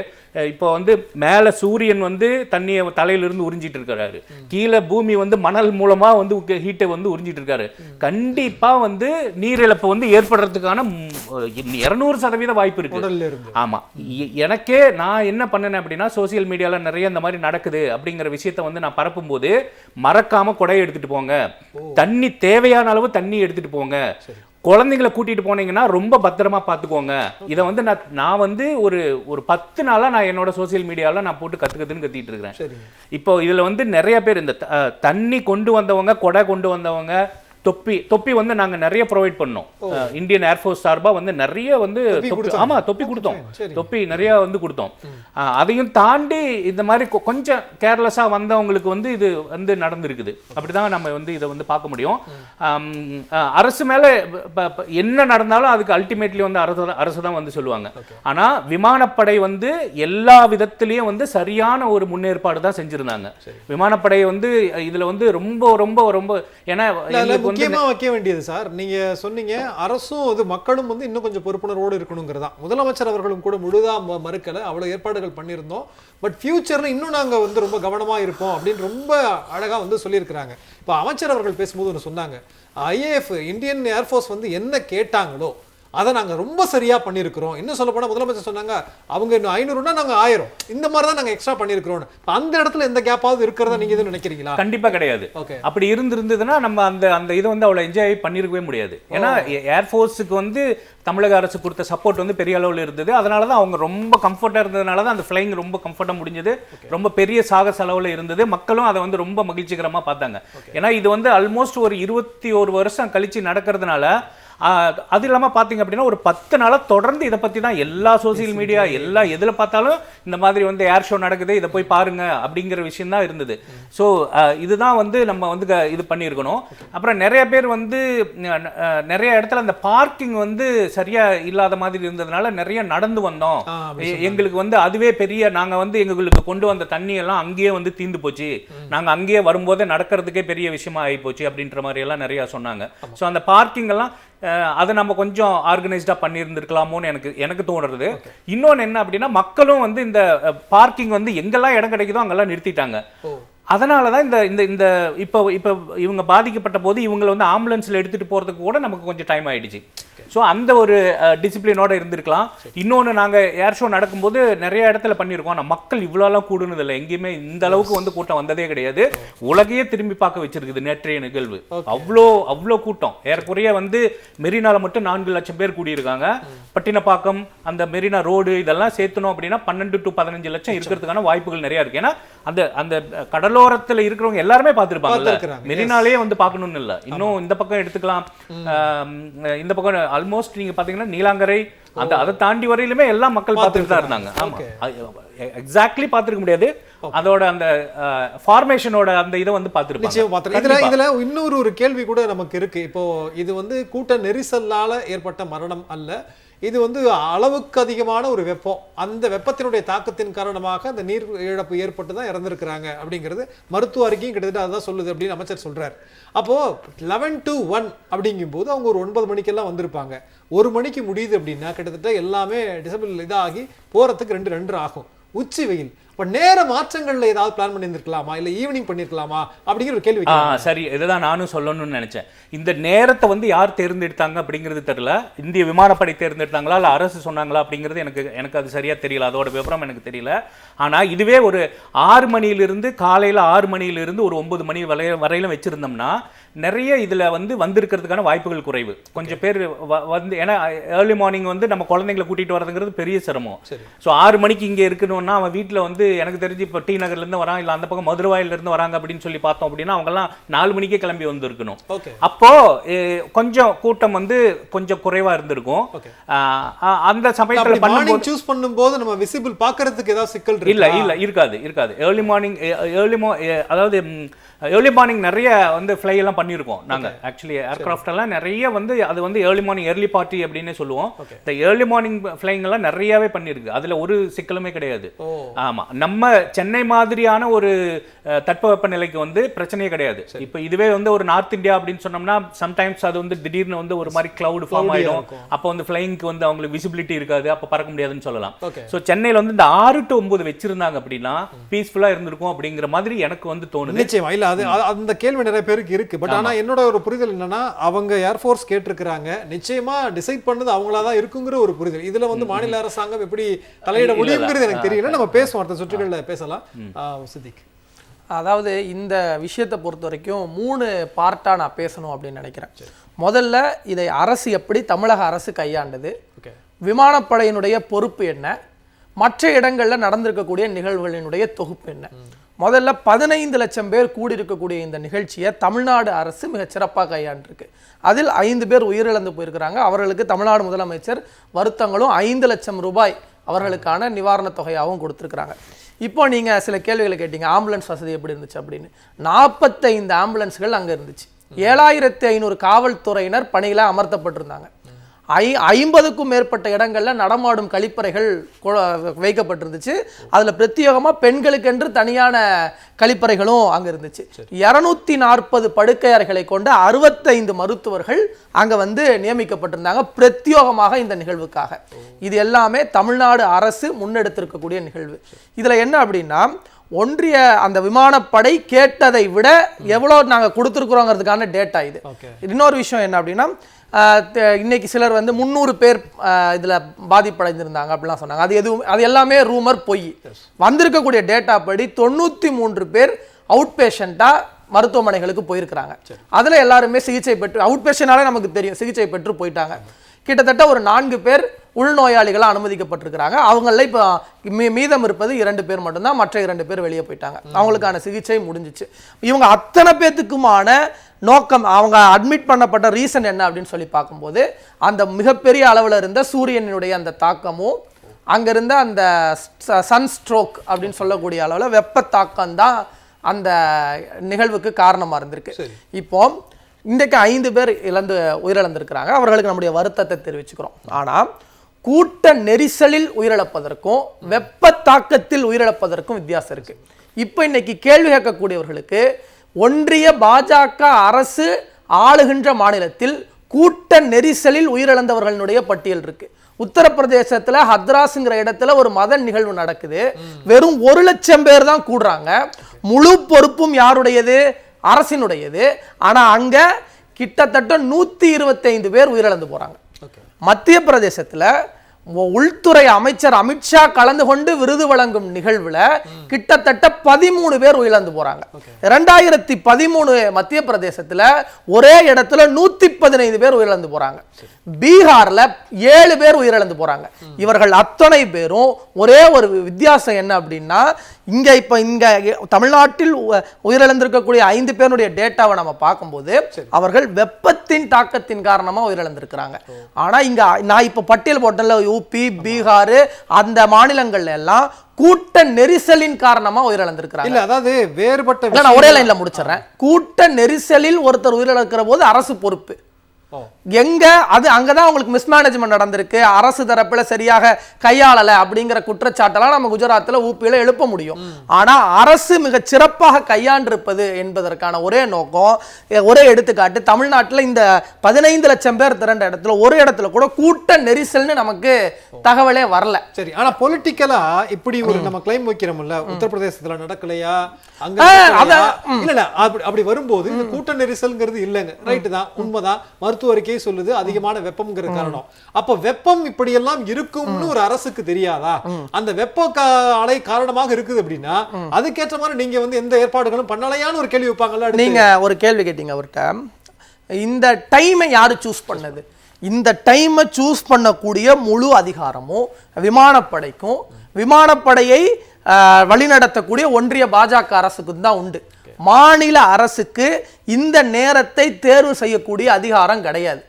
இப்போ வந்து மேலே சூரியன் வந்து தண்ணியை தலையிலிருந்து உறிஞ்சிட்டு இருக்கிறாரு, கீழே பூமி வந்து மணல் மூலமாக வந்து ஹீட்டை வந்து உறிஞ்சிட்டு இருக்காரு. கண்டிப்பாக வந்து நீரிழப்பு வந்து ஏற்படுறதுக்கான 200% வாய்ப்பு இருக்கு. ஆமா, எனக்கே நான் என்ன பண்ணேன் அப்படின்னா, சோசியல் மீடியால நிறைய இந்த மாதிரி நடக்குது அப்படிங்கிற விஷயத்தை வந்து நான் பரப்பும் போது மறக்காம கொடையை எடுத்துட்டு போங்க, தண்ணி தேவையான அளவு தண்ணி எடுத்துட்டு போங்க, குழந்தைங்களை கூட்டிட்டு போனீங்கன்னா ரொம்ப பத்திரமா பார்த்துக்கோங்க. இதை வந்து நான் வந்து ஒரு 10 நாளா நான் என்னோட சோசியல் மீடியாவில் நான் போட்டு கத்திட்டு இருக்கிறேன். இப்போ இதுல வந்து நிறைய பேர் இந்த தண்ணி கொண்டு வந்தவங்க, கொடை கொண்டு வந்தவங்க, தொப்பி வந்து நாங்க நிறைய ப்ரொவைட் பண்ணோம். இந்தியன் ஏர்ஃபோர்ஸ் சார்பா வந்து நிறைய வந்து தொப்பி கொடுத்தோம், தொப்பி நிறைய வந்து கொடுத்தோம். அதையும் தாண்டி இந்த மாதிரி கொஞ்சம் கேர்லெஸ்ஸா வந்தவங்களுக்கு வந்து இது வந்து நடந்திருக்குது. அப்படிதான் நம்ம வந்து இதை வந்து பார்க்க முடியும். அரசு மேல என்ன நடந்தாலும் அதுக்கு அல்டிமேட்லி வந்து அரசு தான் வந்து சொல்லுவாங்க. ஆனா விமானப்படை வந்து எல்லா விதத்திலையும் வந்து சரியான ஒரு முன்னேற்பாடு தான் செஞ்சிருந்தாங்க. விமானப்படை வந்து இதுல வந்து ரொம்ப ரொம்ப ரொம்ப ஏன்னா முக்கியமா வைக்க வேண்டியது சார், நீங்க சொன்னீங்க அரசும் அது மக்களும் வந்து இன்னும் கொஞ்சம் பொறுப்புணர்வோடு இருக்கணுங்கிறதா. முதலமைச்சர் அவர்களும் கூட முழுதா மறுக்கல, அவ்வளவு ஏற்பாடுகள் பண்ணியிருந்தோம், பட் ஃபியூச்சர்ல இன்னும் நாங்க வந்து ரொம்ப கவனமா இருப்போம் அப்படின்னு ரொம்ப அழகா வந்து சொல்லியிருக்கிறாங்க. இப்போ அமைச்சர் அவர்கள் பேசும்போது ஒன்று சொன்னாங்க, ஐஏஎஃப் இந்தியன் ஏர்ஃபோர்ஸ் வந்து என்ன கேட்டாங்களோ அதை நாங்க ரொம்ப சரியா பண்ணியிருக்கிறோம். இன்னும் சொல்ல போனா முதலமைச்சர் சொன்னாங்க அவங்க இன்னும் 500னா நாங்க 1000 இந்த மாதிரி தான் நாங்க எக்ஸ்ட்ரா பண்ணியிருக்கிறோம். அந்த இடத்துல எந்த கேப்பாவது இருக்கிறதா நீங்க எதுவும் நினைக்கிறீங்களா? கண்டிப்பா கிடையாது. அப்படி இருந்திருந்ததுன்னா நம்ம அந்த இதை வந்து அவ்வளவு என்ஜாய் பண்ணிருக்கவே முடியாது. ஏன்னா ஏர்ஃபோர்ஸுக்கு வந்து தமிழக அரசு கொடுத்த சப்போர்ட் வந்து பெரிய அளவில் இருந்தது. அதனால தான் அவங்க ரொம்ப கம்ஃபர்ட்டாக இருந்ததுனால தான் அந்த ஃப்ளைங் ரொம்ப கம்ஃபர்ட்டாக முடிஞ்சது. ரொம்ப பெரிய சாகச அளவில் இருந்தது. மக்களும் அதை வந்து ரொம்ப மகிழ்ச்சிகரமாக பார்த்தாங்க. ஏன்னா இது வந்து ஆல்மோஸ்ட் ஒரு 21 வருஷம் கழிச்சு நடக்கிறதுனால அது இல்லாமல் பார்த்தீங்க அப்படின்னா ஒரு 10 நாளாக தொடர்ந்து இதை பற்றி தான் எல்லா சோசியல் மீடியா எல்லா எதில் பார்த்தாலும் இந்த மாதிரி வந்து ஏர் ஷோ நடக்குது, இதை போய் பாருங்க அப்படிங்கிற விஷயம் தான் இருந்தது. ஸோ இதுதான் வந்து நம்ம வந்து இது பண்ணியிருக்கணும். அப்புறம் நிறைய பேர் வந்து நிறைய இடத்துல அந்த பார்க்கிங் வந்து சரியா இல்லாத மாதிரி இருந்ததுனால நிறைய நடந்து வந்தோம். எங்களுக்கு வந்து அதுவே பெரிய நாங்கள் வந்து எங்களுக்கு கொண்டு வந்த தண்ணி எல்லாம் அங்கேயே வந்து தீந்து போச்சு, நாங்கள் அங்கேயே வரும்போதே நடக்கிறதுக்கே பெரிய விஷயமா ஆகி போச்சு அப்படின்ற மாதிரி எல்லாம் நிறைய சொன்னாங்க. ஸோ அந்த பார்க்கிங் எல்லாம் அதை நம்ம கொஞ்சம் ஆர்கனைஸ்டா பண்ணியிருந்திருக்கலாமோன்னு எனக்கு தோணுறது. இன்னொன்று என்ன அப்படின்னா மக்களும் வந்து இந்த பார்க்கிங் வந்து எங்கெல்லாம் இடம் கிடைக்குதோ அங்கெல்லாம் நிறுத்திட்டாங்க. அதனால தான் இந்த இந்த இப்போ இவங்க பாதிக்கப்பட்ட போது இவங்களை வந்து ஆம்புலன்ஸில் எடுத்துகிட்டு போகிறதுக்கு கூட நமக்கு கொஞ்சம் டைம் ஆகிடுச்சு. ஸோ அந்த ஒரு டிசிப்ளினோட இருந்திருக்கலாம். இன்னொன்று நாங்கள் ஏர் ஷோ நடக்கும்போது நிறைய இடத்துல பண்ணியிருக்கோம். ஆனால் மக்கள் இவ்வளோலாம் கூடுனதில்லை, எங்கேயுமே இந்த அளவுக்கு வந்து கூட்டம் வந்ததே கிடையாது. உலகையே திரும்பி பார்க்க வச்சிருக்குது நேற்றைய நிகழ்வு. அவ்வளோ கூட்டம். ஏறக்குறைய வந்து மெரினால மட்டும் 4 லட்சம் பேர் கூடியிருக்காங்க. பட்டினப்பாக்கம் அந்த மெரினா ரோடு இதெல்லாம் சேர்த்தணும் அப்படின்னா 12 to 15 லட்சம் இருக்கிறதுக்கான வாய்ப்புகள் நிறைய இருக்கு. ஏன்னா அந்த கடலோரத்தில் இருக்கிறவங்க எல்லாருமே பார்த்துருப்பாங்க. மெரினாலே வந்து பார்க்கணும்னு இல்லை. இன்னும் இந்த பக்கம் எடுத்துக்கலாம், இந்த பக்கம் ஆல்மோஸ்ட் நீங்க பாத்தீங்கன்னா நீலாங்கரை அதை தாண்டி வரையிலுமே எல்லா மக்கள் பார்த்துட்டு தான் இருந்தாங்க. ஆமா, எக்ஸாக்ட்லி பார்த்துருக்க முடியாது. அதோட அந்த ஃபார்மேஷனோட அந்த இதை வந்து பார்த்துருப்பாங்க. இதுல இன்னொரு கேள்வி கூட நமக்கு இருக்கு. இப்போ இது வந்து கூட்ட நெரிசலால ஏற்பட்ட மரணம் அல்ல, இது வந்து அளவுக்கு அதிகமான ஒரு வெப்பம். அந்த வெப்பத்தினுடைய தாக்கத்தின் காரணமாக அந்த நீர் இழப்பு ஏற்பட்டு தான் இறந்துருக்கிறாங்க அப்படிங்கிறது மருத்துவ அறிக்கையும் கிட்டத்தட்ட அதுதான் சொல்லுது அப்படின்னு அமைச்சர் சொல்றாரு. அப்போ 11 to 1 அப்படிங்கும் போது அவங்க ஒரு 9 மணிக்கெல்லாம் வந்திருப்பாங்க. 1 மணிக்கு முடியுது அப்படின்னா கிட்டத்தட்ட எல்லாமே டிசபிள் இதாகி போறதுக்கு 2 ஆகும். உச்சி வெயில். இப்போ நேர மாற்றங்கள்ல ஏதாவது பிளான் பண்ணியிருக்கலாமா, இல்லை ஈவினிங் பண்ணியிருக்கலாமா அப்படிங்கிற ஒரு கேள்வி. சரி, இதுதான் நானும் சொல்லணும்னு நினைச்சேன். இந்த நேரத்தை வந்து யார் தேர்ந்தெடுத்தாங்க அப்படிங்கிறது தெரியல. இந்திய விமானப்படை தேர்ந்தெடுத்தாங்களா இல்லை அரசு சொன்னாங்களா அப்படிங்கிறது எனக்கு அது சரியா தெரியல. அதோட விவரம் எனக்கு தெரியல. ஆனா இதுவே ஒரு 6 மணியிலிருந்து காலையில 6 மணியிலிருந்து ஒரு 9 மணி வரையிலும் வச்சிருந்தோம்னா நிறைய இதுல வந்து வந்திருக்கிறதுக்கான வாய்ப்புகள் குறைவு. கொஞ்சம் பேர் வந்து, ஏன்னா ஏர்லி மார்னிங் வந்து நம்ம குழந்தைங்களை கூட்டிட்டு வரதுங்கிறது பெரிய சிரமம். ஸோ 6 மணிக்கு இங்கே இருக்கணும்னா அவன் வீட்டில் வந்து எனக்கு தெரிஞ்சு இப்போ டி நகர்ல இருந்து வரான், இல்லை அந்த பக்கம் மதுரவாயில இருந்து வராங்க அப்படின்னு சொல்லி பார்த்தோம் அப்படின்னா அவங்கெல்லாம் 4 மணிக்கே கிளம்பி வந்திருக்கணும். அப்போ கொஞ்சம் கூட்டம் வந்து கொஞ்சம் குறைவா இருந்திருக்கும். அந்த சமயத்தில் சூஸ் பண்ணும்போது நம்ம விசிபிள் பார்க்கறதுக்கு ஏதாவது சிக்கல் இல்ல இருக்காது. ஏர்லி மார்னிங் அதாவது ஏர்லி மார்னிங் நிறைய வந்து ஃப்ளை எல்லாம் பண்ணியிருக்கோம் நாங்கள். ஆக்சுவலி ஏர்கிராஃப்ட் எல்லாம் நிறைய வந்து அது வந்து ஏர்லி மார்னிங் ஏர்லி பார்ட்டி அப்படின்னு சொல்லுவோம். இந்த ஏர்லி மார்னிங் ஃப்ளைங் எல்லாம் நிறையவே பண்ணியிருக்கு. அதுல ஒரு சிக்கலுமே கிடையாது. ஆமா, நம்ம சென்னை மாதிரியான ஒரு தட்பவெப்ப நிலைக்கு வந்து பிரச்சனையே கிடையாது. இப்போ இதுவே வந்து ஒரு நார்த் இந்தியா அப்படின்னு சொன்னோம்னா சம்டைம்ஸ் அது வந்து திடீர்னு வந்து ஒரு மாதிரி கிளவுட் ஃபார்ம் ஆயிடும். அப்போ வந்து ஃப்ளைங்க்கு வந்து அவங்களுக்கு விசிபிலிட்டி இருக்காது, அப்போ பறக்க முடியாதுன்னு சொல்லலாம். ஸோ சென்னையில் வந்து இந்த 6 to 9 வச்சிருந்தாங்க அப்படின்னா பீஸ்ஃபுல்லா இருந்திருக்கும் அப்படிங்கிற மாதிரி எனக்கு வந்து தோணுது. நிச்சயமா இல்ல, அது அந்த கேள்வி நிறைய பேருக்கு இருக்கு. பட் ஆனா என்னோட ஒரு புரிதல் என்னன்னா அவங்க ஏர்ஃபோர்ஸ் கேட்டிருக்கிறாங்க, நிச்சயமா டிசைட் பண்ணது அவங்களா தான் இருக்குங்கிற ஒரு புரிதல். இதுல வந்து மாநில அரசாங்கம் எப்படி தலையிட முடியுங்கிறது எனக்கு தெரியல. நம்ம பேசுவோம், அடுத்த சுற்றுகளில் பேசலாம். சித்திக், அதாவது இந்த விஷயத்தை பொறுத்த வரைக்கும் 3 பார்ட்டா நான் பேசணும் அப்படின்னு நினைக்கிறேன். முதல்ல இதை அரசு எப்படி தமிழக அரசு கையாண்டது, விமானப்படையினுடைய பொறுப்பு என்ன, மற்ற இடங்களில் நடந்திருக்கக்கூடிய நிகழ்வுகளினுடைய தொகுப்பு என்ன. முதல்ல 15 லட்சம் பேர் கூடியிருக்கக்கூடிய இந்த நிகழ்ச்சியை தமிழ்நாடு அரசு மிகச் சிறப்பாக கையாண்டிருக்கு. அதில் 5 பேர் உயிரிழந்து போயிருக்கிறாங்க. அவர்களுக்கு தமிழ்நாடு முதலமைச்சர் வருத்தங்களும் 5 லட்சம் ரூபாய் அவர்களுக்கான நிவாரணத் தொகையாகவும் கொடுத்துருக்குறாங்க. இப்போ நீங்கள் சில கேள்விகளை கேட்டீங்க, ஆம்புலன்ஸ் வசதி எப்படி இருந்துச்சு அப்படின்னு. 45 ஆம்புலன்ஸ்கள் அங்கே இருந்துச்சு. 7500 காவல்துறையினர் பணியில் அமர்த்தப்பட்டிருந்தாங்க. 50க்கும் மேற்பட்ட இடங்கள்ல நடமாடும் கழிப்பறைகள் வைக்கப்பட்டிருந்துச்சு. அதுல பிரத்யேகமாக பெண்களுக்கென்று தனியான கழிப்பறைகளும் அங்க இருந்துச்சு. 240 படுக்கை அறைகளை கொண்ட 65 மருத்துவர்கள் அங்க வந்து நியமிக்கப்பட்டிருந்தாங்க பிரத்யேகமாக இந்த நிகழ்வுக்காக. இது எல்லாமே தமிழ்நாடு அரசு முன்னெடுத்திருக்கக்கூடிய நிகழ்வு. இதுல என்ன அப்படின்னா, ஒன்றிய அந்த விமானப்படை கேட்டதை விட எவ்வளோ நாங்கள் கொடுத்துருக்குறோங்கிறதுக்கான டேட்டா இது. இன்னொரு விஷயம் என்ன அப்படின்னா, இன்னைக்கு சிலர் வந்து 300 பேர் இதில் பாதிப்படைந்திருந்தாங்க அப்படிலாம் சொன்னாங்க. அது எல்லாமே ரூமர், பொய். வந்திருக்கக்கூடிய டேட்டா படி 93 பேர் அவுட் பேஷண்ட்டாக மருத்துவமனைகளுக்கு போயிருக்கிறாங்க. அதில் எல்லாருமே சிகிச்சை பெற்று, அவுட் பேஷண்டாலே நமக்கு தெரியும், சிகிச்சை பெற்று போயிட்டாங்க. கிட்டத்தட்ட ஒரு 4 பேர் உள்நோயாளிகளாக அனுமதிக்கப்பட்டிருக்கிறாங்க. அவங்கள இப்போ மீதம் இருப்பது 2 பேர் மட்டும்தான். மற்ற 2 பேர் வெளியே போயிட்டாங்க. அவங்களுக்கான சிகிச்சை முடிஞ்சிச்சு. இவங்க அத்தனை பேத்துக்குமான நோக்கம், அவங்க அட்மிட் பண்ணப்பட்ட ரீசன் என்ன அப்படின்னு சொல்லி பார்க்கும்போது, அந்த மிகப்பெரிய அளவில் இருந்த சூரியனுடைய அந்த தாக்கமும் அங்கிருந்த அந்த சன் ஸ்ட்ரோக் அப்படின்னு சொல்லக்கூடிய அளவில் வெப்ப தாக்கம் தான் அந்த நிகழ்வுக்கு காரணமாக இருந்திருக்கு. இப்போ இன்றைக்கு 5 பேர் உயிரிழந்திருக்கிறாங்க. அவர்களுக்கு நம்முடைய வருத்தத்தை தெரிவிச்சுக்கிறோம். ஆனால் கூட்ட நெரிசலில் உயிரிழப்பதற்கும் வெப்ப தாக்கத்தில் உயிரிழப்பதற்கும் வித்தியாசம் இருக்கு. இப்போ இன்னைக்கு கேள்வி கேட்கக்கூடியவர்களுக்கு ஒன்றிய பாஜக அரசு ஆளுகின்ற மாநிலத்தில் கூட்ட நெரிசலில் உயிரிழந்தவர்களுடைய பட்டியல் இருக்கு. உத்தரப்பிரதேசத்துல ஹத்ராஸ்ங்கிற இடத்துல ஒரு மத நிகழ்வு நடக்குது. வெறும் 1 லட்சம் பேர் தான் கூடுறாங்க. முழு பொறுப்பும் யாருடையது? அரசினுடையது. ஆனா அங்க கிட்டத்தட்ட 125 பேர் உயிரிழந்து போறாங்க. மத்திய பிரதேசத்துல உள்துறை அமைச்சர் அமித்ஷா கலந்து கொண்டு விருது வழங்கும் நிகழ்வுல கிட்டத்தட்ட 13 பேர் உயிரிழந்து போறாங்க. 2013 மத்திய பிரதேசத்துல ஒரே இடத்துல 115 பேர் உயிரிழந்து போறாங்க. பீகார்ல 7 பேர் உயிரிழந்து போறாங்க. இவர்கள் அத்தனை பேரும் ஒரே ஒரு வித்தியாசம் என்ன அப்படின்னா, இங்க தமிழ்நாட்டில் உயிரிழந்திருக்கக்கூடிய 5 பேருடைய டேட்டாவை நம்ம பார்க்கும்போது அவர்கள் வெப்பத்தின் தாக்கத்தின் காரணமா உயிரிழந்திருக்கிறாங்க. ஆனா இங்க நான் இப்ப பட்டியல் போட்டல, யூபி, பீகார், அந்த மாநிலங்கள்ல எல்லாம் கூட்ட நெரிசலின் காரணமா உயிரிழந்திருக்கிறாங்க. இல்ல, அதாவது வேறுபட்ட, நான் ஒரே லைன்ல முடிச்சிடறேன். கூட்ட நெரிசலில் ஒருத்தர் உயிரிழக்கிற போது அரசு பொறுப்பு. எங்க அது அங்கதான் உங்களுக்கு மிஸ்மேனேஜ்மெண்ட் நடந்திருக்கு, அரசு தரப்புல சரியாக கையாளல அப்படிங்கிற குற்றச்சாட்டெல்லாம் நம்ம குஜராத்ல ஊபியில எழுப்ப முடியும். ஆனா அரசு மிக சிறப்பாக கையாண்டிருப்பது என்பதற்கான ஒரே நோக்கம், ஒரே எடுத்துக்காட்டு, தமிழ்நாட்டில் இந்த 15 லட்சம் பேர் திரண்ட இடத்துல ஒரு இடத்துல கூட கூட்ட நெரிசல்னு நமக்கு தகவலே வரல. சரி, ஆனா பொலிட்டிக்கலா இப்படி ஒரு நம்ம கிளைம் வைக்கிறோம்ல, உத்தரப்பிரதேசத்துல நடக்கலையா, அங்க இல்ல அப்படி வரும்போது இந்த கூட்ட நெரிசல்ங்கிறது இல்லைங்க. ரைட்டு தான், உண்மைதான். மருத்துவ அறிக்கையை சொல்லுது அதிகமான வெப்பம்ங்கிற காரணம். அப்ப வெப்பம் இப்படி எல்லாம் இருக்கும்னு ஒரு அரசுக்கு தெரியாதா? அந்த வெப்ப அலை காரணமாக இருக்குது அப்படின்னா அதுக்கேற்ற மாதிரி நீங்க வந்து எந்த ஏற்பாடுகளும் பண்ணலையான்னு ஒரு கேள்வி வைப்பாங்கல்ல. நீங்க ஒரு கேள்வி கேட்டீங்க அவர்கிட்ட, இந்த டைமை யாரு சூஸ் பண்ணது? இந்த டைமை சூஸ் பண்ணக்கூடிய முழு அதிகாரமும் விமானப்படைக்கும், விமானப்படையை வழிநடத்தக்கூடிய ஒன்றிய பாஜக அரசுக்கு தான் உண்டு. மாநில அரசுக்கு இந்த நேரத்தை தேர்வு செய்யக்கூடிய அதிகாரம் கிடையாது.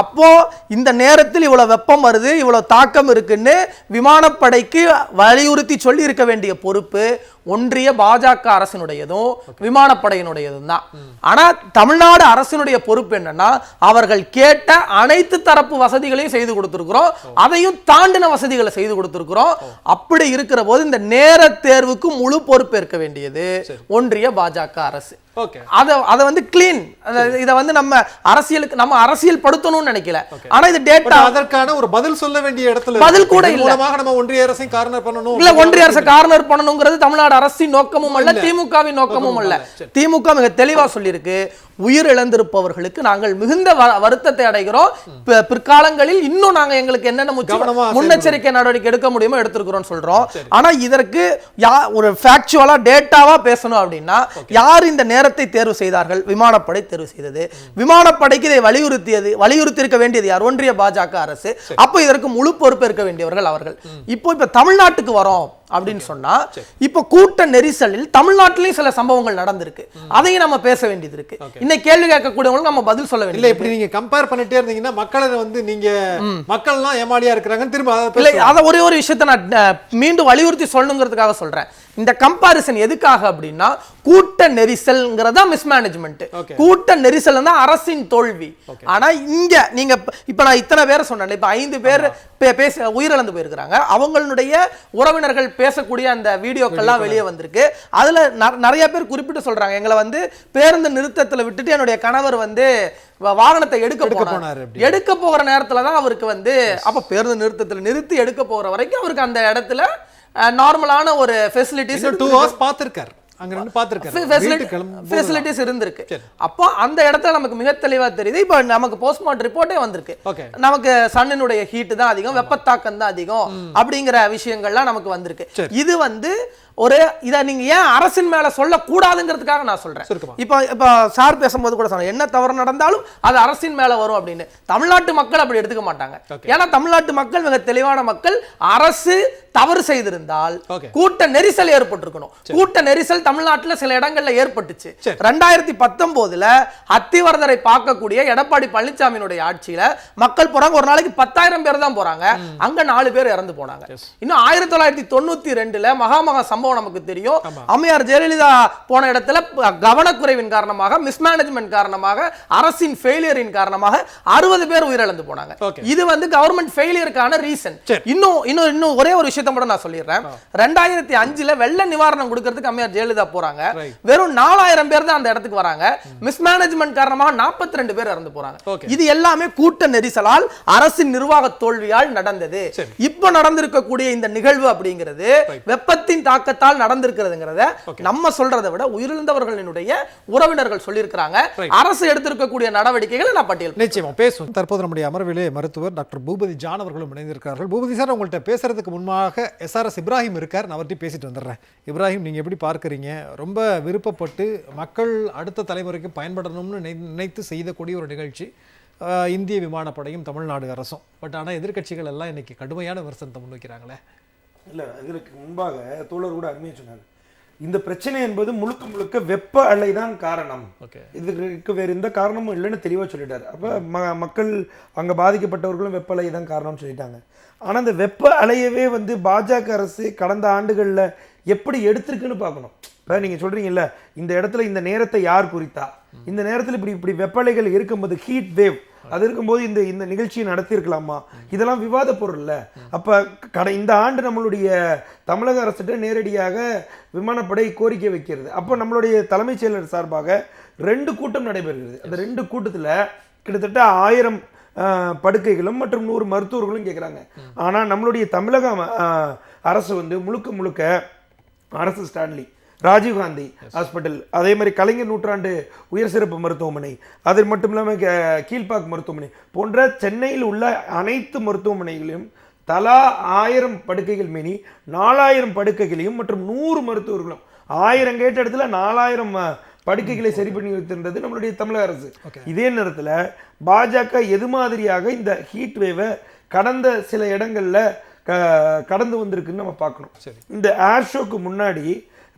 அப்போ இந்த நேரத்தில் இவ்வளவு வெப்பம் வருது, இவ்வளவு தாக்கம் இருக்குன்னு விமானப்படைக்கு வலியுறுத்தி சொல்லி இருக்க வேண்டிய பொறுப்பு ஒன்றிய பாஜக அரசினுடையதும் விமானப்படையினுடையதும் தான். ஆனா தமிழ்நாடு அரசினுடைய பொறுப்பு என்னன்னா, அவர்கள் கேட்ட அனைத்து தரப்பு வசதிகளையும் செய்து கொடுத்திருக்கிறோம், அதையும் தாண்டின வசதிகளை செய்து கொடுத்திருக்கிறோம். அப்படி இருக்கிற போது இந்த நேர தேர்வுக்கு முழு பொறுப்பு ஏற்க வேண்டியது ஒன்றிய பாஜக அரசு. அத வந்து கிளீன், இத வந்து நம்ம அரசியலுக்கு நம்ம அரசியல் படுத்தணும்னு நினைக்கல. ஆனா இது டேட்டா, அதற்கான ஒரு பதில் சொல்ல வேண்டிய இடத்துல பதில் கூட இல்ல. நம்ம ஒன்றிய அரசை கார்னர் பண்ணணும் இல்ல, ஒன்றிய அரசை கார்னர் பண்ணணும்ங்கிறது தமிழ்நாடு அரசின் நோக்கமும் அல்ல, திமுகவின் நோக்கமும் அல்ல. திமுக மிக தெளிவா சொல்லியிருக்கு, உயிர் இழந்திருப்பவர்களுக்கு நாங்கள் மிகுந்த வருத்தத்தை அடைகிறோம். பிற்காலங்களில் இன்னும் நாங்க எங்களுக்கு என்னென்ன முன்னெச்சரிக்கை நடவடிக்கை எடுக்க முடியுமோ எடுத்திருக்கிறோம் சொல்றோம். ஆனா இதற்கு ஒரு ஃபேக்சுவலா டேட்டாவா பேசணும் அப்படின்னா, யார் இந்த நேரத்தை தேர்வு செய்தார்கள்? விமானப்படை தேர்வு செய்தது. விமானப்படைக்கு இதை வலியுறுத்தி இருக்க வேண்டியது யார்? ஒன்றிய பாஜக அரசு. அப்போ இதற்கு முழு பொறுப்பு இருக்க வேண்டியவர்கள் அவர்கள். இப்ப தமிழ்நாட்டுக்கு வரோம் அப்படின்னு சொன்னா, இப்ப கூட்ட நெரிசலில் தமிழ்நாட்டிலையும் சில சம்பவங்கள் நடந்திருக்கு, அதையும் நம்ம பேச வேண்டியது இருக்கு. இன்னைக்கு கேள்வி கேட்கக்கூடியவங்களுக்கு நம்ம பதில் சொல்ல வேண்டியது. இப்படி நீங்க கம்பேர் பண்ணிட்டே இருந்தீங்கன்னா மக்களை வந்து நீங்க மக்கள் எல்லாம் ஏமாளியா இருக்கிறாங்க திரும்ப அத ஒரே ஒரு விஷயத்தை நான் மீண்டும் வலியுறுத்தி சொல்லணுங்கிறதுக்காக சொல்றேன். இந்த கம்பாரிசன் எதுக்காக அப்படின்னா, கூட்ட நெரிசல்ங்கிறதா மிஸ்மேனேஜ்மெண்ட், கூட்ட நெரிசல் தான் அரசின் தோல்வி. ஆனா இங்க நீங்க இப்ப நான் இத்தனை பேரை சொன்னேன், இப்ப 5 பேர் உயிரிழந்து போயிருக்கிறாங்க. அவங்களுடைய உறவினர்கள் பேசக்கூடிய அந்த வீடியோக்கள்லாம் வெளியே வந்திருக்கு. அதுல நிறைய பேர் குறிப்பிட்டு சொல்றாங்க, எங்களை வந்து பேருந்து நிறுத்தத்துல விட்டுட்டு என்னுடைய கணவர் வந்து வாகனத்தை எடுக்க போகிற நேரத்துல தான் அவருக்கு வந்து, அப்ப பேருந்து நிறுத்தத்துல நிறுத்தி எடுக்க போகிற வரைக்கும் அவருக்கு அந்த இடத்துல நார்மலான ஒரு ஃபெசிலிட்டிஸ் 2 hours பார்த்திருக்காரு, அங்க நின்னு பார்த்திருக்காரு, ஃபெசிலிட்டிஸ் இருந்திருக்கு. அப்போ அந்த இடத்துல நமக்கு மிக தெளிவா தெரியுது. இப்போ நமக்கு போஸ்ட்மார்ட்டம் ரிப்போர்ட்டே வந்திருக்கு, நமக்கு சன்னினுடைய ஹீட் தான் அதிகம், வெப்பத்தாக்கம் தான் அதிகம் அப்படிங்கிற விஷயங்கள்லாம் நமக்கு வந்திருக்கு. இது வந்து ஒரு இதை நீங்க ஏன் அரசின் மேல சொல்லக்கூடாதுங்கிறதுக்காக நான் சொல்றேன். இப்போ சார் பேசும்போது கூட சொன்னேன், என்ன தவறு நடந்தாலும் அது அரசின் மேல வரும் அப்படின்னு. தமிழ்நாட்டு மக்கள் அப்படி எடுத்துக்க மாட்டாங்க. ஏன்னா தமிழ்நாட்டு மக்கள் மிக தெளிவான மக்கள். அரசு தவறு செய்திருந்தால் கூட்ட நெரிசல் ஏற்பட்டிருக்கணும். கூட்ட நெரிசல் தமிழ்நாட்டில் சில இடங்கள்ல ஏற்பட்டுச்சு. 2019 அத்திவரதரை பார்க்கக்கூடிய எடப்பாடி பழனிசாமியினுடைய ஆட்சியில மக்கள் போறாங்க, ஒரு நாளைக்கு 10,000 பேர் தான் போறாங்க, அங்க 4 பேர் இறந்து போனாங்க. இன்னும் 1992 மகாமகா சம்பவம் நமக்கு தெரியும். அம்மையார் ஜெயலலிதா போன இடத்துல கவனக்குறைவின் காரணமாக, மிஸ்மேனேஜ்மென்ட் காரணமாக, அரசின் ஃபெயிலியரின் காரணமாக 60 பேர் உயிரிழந்து போனாங்க. இது வந்து கவர்மெண்ட் ஃபெயிலியருக்கான ரீசன். இன்னும் ஒரே ஒரு விஷயத்தை மட்டும் நான் சொல்லிடுறேன். 2005 வெள்ள நிவாரணம் கொடுக்கிறதுக்கு அம்மையார் ஜெயலலிதா போறாங்க, வெறும் 4000 பேர் தான் அந்த இடத்துக்கு வராங்க. மிஸ்மேனேஜ்மென்ட் காரணமாக 42 பேர் இறந்து போறாங்க. இது எல்லாமே கூட்ட நெரிசலால், அரசின் நிர்வாக தோல்வியால் நடந்தது. இப்ப நடந்திருக்கக்கூடிய இந்த நிகழ்வு அப்படிங்கிறது வெப்பத்தின் தாக்கத்தால் நடந்திருக்கிறதுங்கிறத நம்ம சொல்றதை விட உயிரிழந்தவர்களினுடைய உறவினர்கள் சொல்லியிருக்கிறாங்க. அரசு எடுத்திருக்கக்கூடிய நடவடிக்கைகளை நான் பட்டியல் நிச்சயமா பேசுவோம். தற்போது நம்முடைய அமர்விலே மருத்துவர் டாக்டர் பூபதி ஜான் அவர்களும் இணைந்திருக்கிறார்கள். பூபதி சார், உங்கள்கிட்ட பேசுறதுக்கு முன்பாக SRS இப்ராஹிம் இருக்கார், நான் அவர்கிட்ட பேசிட்டு வந்துடுறேன். இப்ராஹிம், நீங்க எப்படி பார்க்கறீங்க? ரொம்ப விருப்பப்பட்டு மக்கள் அடுத்த தலைமுறைக்கு பயன்படணும்னு நினைத்து செய்யக்கூடிய ஒரு நிகழ்ச்சி இந்திய விமானப்படையும் தமிழ்நாடு அரசும். பட் ஆனால் எதிர்க்கட்சிகள் எல்லாம் இன்னைக்கு கடுமையான விமர்சனத்தை முன்வைக்கிறாங்களே. இல்லை, இதற்கு முன்பாக தோழர் கூட அருமையாக சொன்னார், இந்த பிரச்சனை என்பது முழுக்க முழுக்க வெப்ப அலை தான் காரணம், இதுக்கு வேறு எந்த காரணமும் இல்லைன்னு தெளிவாக சொல்லிட்டார். அப்போ மக்கள் அங்கே பாதிக்கப்பட்டவர்களும் வெப்ப அலை தான் காரணம்னு சொல்லிட்டாங்க. ஆனால் அந்த வெப்ப அலையவே வந்து பாஜக அரசு கடந்த ஆண்டுகளில் எப்படி எடுத்திருக்குன்னு பார்க்கணும். இப்போ நீங்கள் சொல்கிறீங்கல்ல, இந்த இடத்துல இந்த நேரத்தை யார் குறித்தா, இந்த நேரத்தில் இப்படி வெப்பலைகள் இருக்கும்போது, ஹீட் வேவ் அது இருக்கும்போது இந்த நிகழ்ச்சியை நடத்தியிருக்கலாமா, இதெல்லாம் விவாத பொருள் இல்லை. அப்போ இந்த ஆண்டு நம்மளுடைய தமிழக அரசிட்ட நேரடியாக விமானப்படை கோரிக்கை வைக்கிறது. அப்போ நம்மளுடைய தலைமைச் செயலர் சார்பாக 2 கூட்டம் நடைபெறுகிறது. அந்த 2 கூட்டத்தில் கிட்டத்தட்ட 1000 படுக்கைகளும் மற்றும் 100 மருத்துவர்களும் கேட்குறாங்க. ஆனால் நம்மளுடைய தமிழக அரசு வந்து முழுக்க அரசு ஸ்டான்லி, ராஜீவ்காந்தி ஹாஸ்பிட்டல், அதே மாதிரி கலைஞர் நூற்றாண்டு உயர் சிறப்பு மருத்துவமனை, அது மட்டும் இல்லாமல் கீழ்பாக் மருத்துவமனை போன்ற சென்னையில் உள்ள அனைத்து மருத்துவமனைகளையும் தலா 1000 படுக்கைகள் மீறி 4000 படுக்கைகளையும் மற்றும் 100 மருத்துவர்களும் 1000 கேட்ட இடத்துல 4000 படுக்கைகளை சரி பண்ணி வைத்திருந்தது நம்மளுடைய தமிழக அரசு. இதே நேரத்தில் பாஜக எது மாதிரியாக இந்த ஹீட் வேவை கடந்த சில இடங்கள்ல கடந்து வந்திருக்குன்னு நம்ம பார்க்கணும். இந்த ஏர் ஷோக்கு முன்னாடி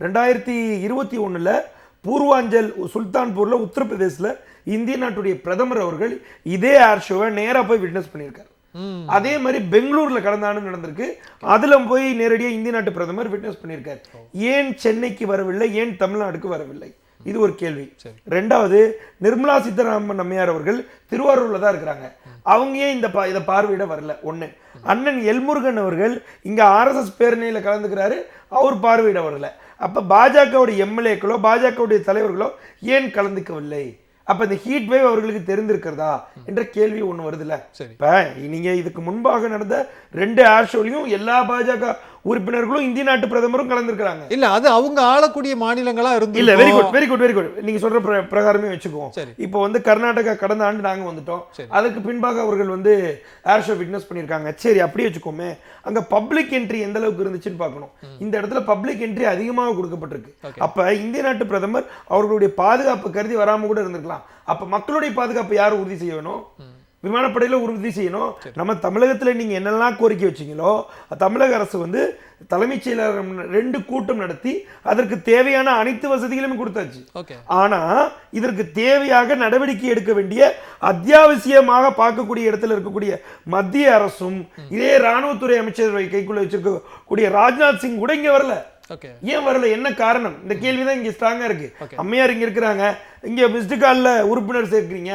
2021 பூர்வாஞ்சல் சுல்தான்பூர்ல உத்தரப்பிரதேசில் இந்திய நாட்டுடைய பிரதமர் அவர்கள் இதே ஏர் ஷோவை நேராக போய் விட்னஸ் பண்ணியிருக்காரு. அதே மாதிரி பெங்களூர்ல கடந்த ஆண்டு நடந்திருக்கு, அதுல போய் நேரடியாக இந்திய நாட்டு பிரதமர் விட்னஸ் பண்ணியிருக்காரு. ஏன் சென்னைக்கு வரவில்லை, ஏன் தமிழ்நாடுக்கு வரவில்லை, இது ஒரு கேள்வி. ரெண்டாவது, நிர்மலா சீதாராமன் அம்மையார் அவர்கள் திருவாரூர்ல தான் இருக்கிறாங்க, அவங்க ஏன் இதை பார்வையிட வரல? ஒண்ணு. அண்ணன் எல்முருகன் அவர்கள் இங்க RSS பேரணியில கலந்துக்கிறாரு, அவர் பார்வையிட வரல. அப்ப பாஜகவுடைய எம்எல்ஏக்களோ பாஜகவுடைய தலைவர்களோ ஏன் கலந்துக்கவில்லை? அப்ப இந்த ஹீட் வேவ் அவர்களுக்கு தெரிந்திருக்கிறதா என்ற கேள்வி ஒண்ணு வருதுல்ல. இப்ப நீங்க இதுக்கு முன்பாக நடந்த 2 ஏர் ஷோலையும் எல்லா பாஜக உறுப்பினர்களும் இந்திய நாட்டு பிரதமரும் கலந்துருக்காங்க. இல்ல, அது அவங்க ஆளக்கூடிய மாநிலங்களா இருந்து இல்ல. வெரி குட் நீங்க சொல்ற பிரகாரமே வச்சுக்குவோம். இப்போ வந்து கர்நாடகா கடந்த ஆண்டு நாங்க வந்துட்டோம், அதுக்கு பின்பாக அவர்கள் வந்து ஏர் ஷோ விட்னஸ் பண்ணிருக்காங்க. சரி, அப்படியே வச்சுக்கோமே. அங்க பப்ளிக் என்ட்ரி எந்த அளவுக்கு இருந்துச்சுன்னு பார்க்கணும். இந்த இடத்துல பப்ளிக் என்ட்ரி அதிகமாக கொடுக்கப்பட்டிருக்கு. அப்ப இந்திய நாட்டு பிரதமர் அவர்களுடைய பாதுகாப்பு கருதி வராம கூட இருந்திருக்கலாம். அப்ப மக்களுடைய பாதுகாப்பு யார் உறுதி செய்ய வேணும்? விமானப்படையில உறுதி செய்யணும். நம்ம தமிழகத்துல நீங்க என்னெல்லாம் கோரிக்கை வச்சீங்களோ தமிழக அரசு வந்து தலைமைச் செயலர் 2 கூட்டம் நடத்தி அதற்கு தேவையான அனைத்து வசதிகளும் கொடுத்தாச்சு. ஆனா இதற்கு தேவையாக நடவடிக்கை எடுக்க வேண்டிய அத்தியாவசியமாக பார்க்கக்கூடிய இடத்துல இருக்கக்கூடிய மத்திய அரசும் இதே ராணுவத்துறை அமைச்சரவை கைக்குள்ள வச்சிருக்கக்கூடிய ராஜ்நாத் சிங் கூட இங்க வரல. ஏன் வரல? என்ன காரணம்? இந்த கேள்விதான் இங்க ஸ்ட்ராங்கா இருக்கு. அம்மையார் இங்க இருக்கிறாங்க, இங்க மிஸ்டு கால்ல உறுப்பினர் சேர்க்கிறீங்க,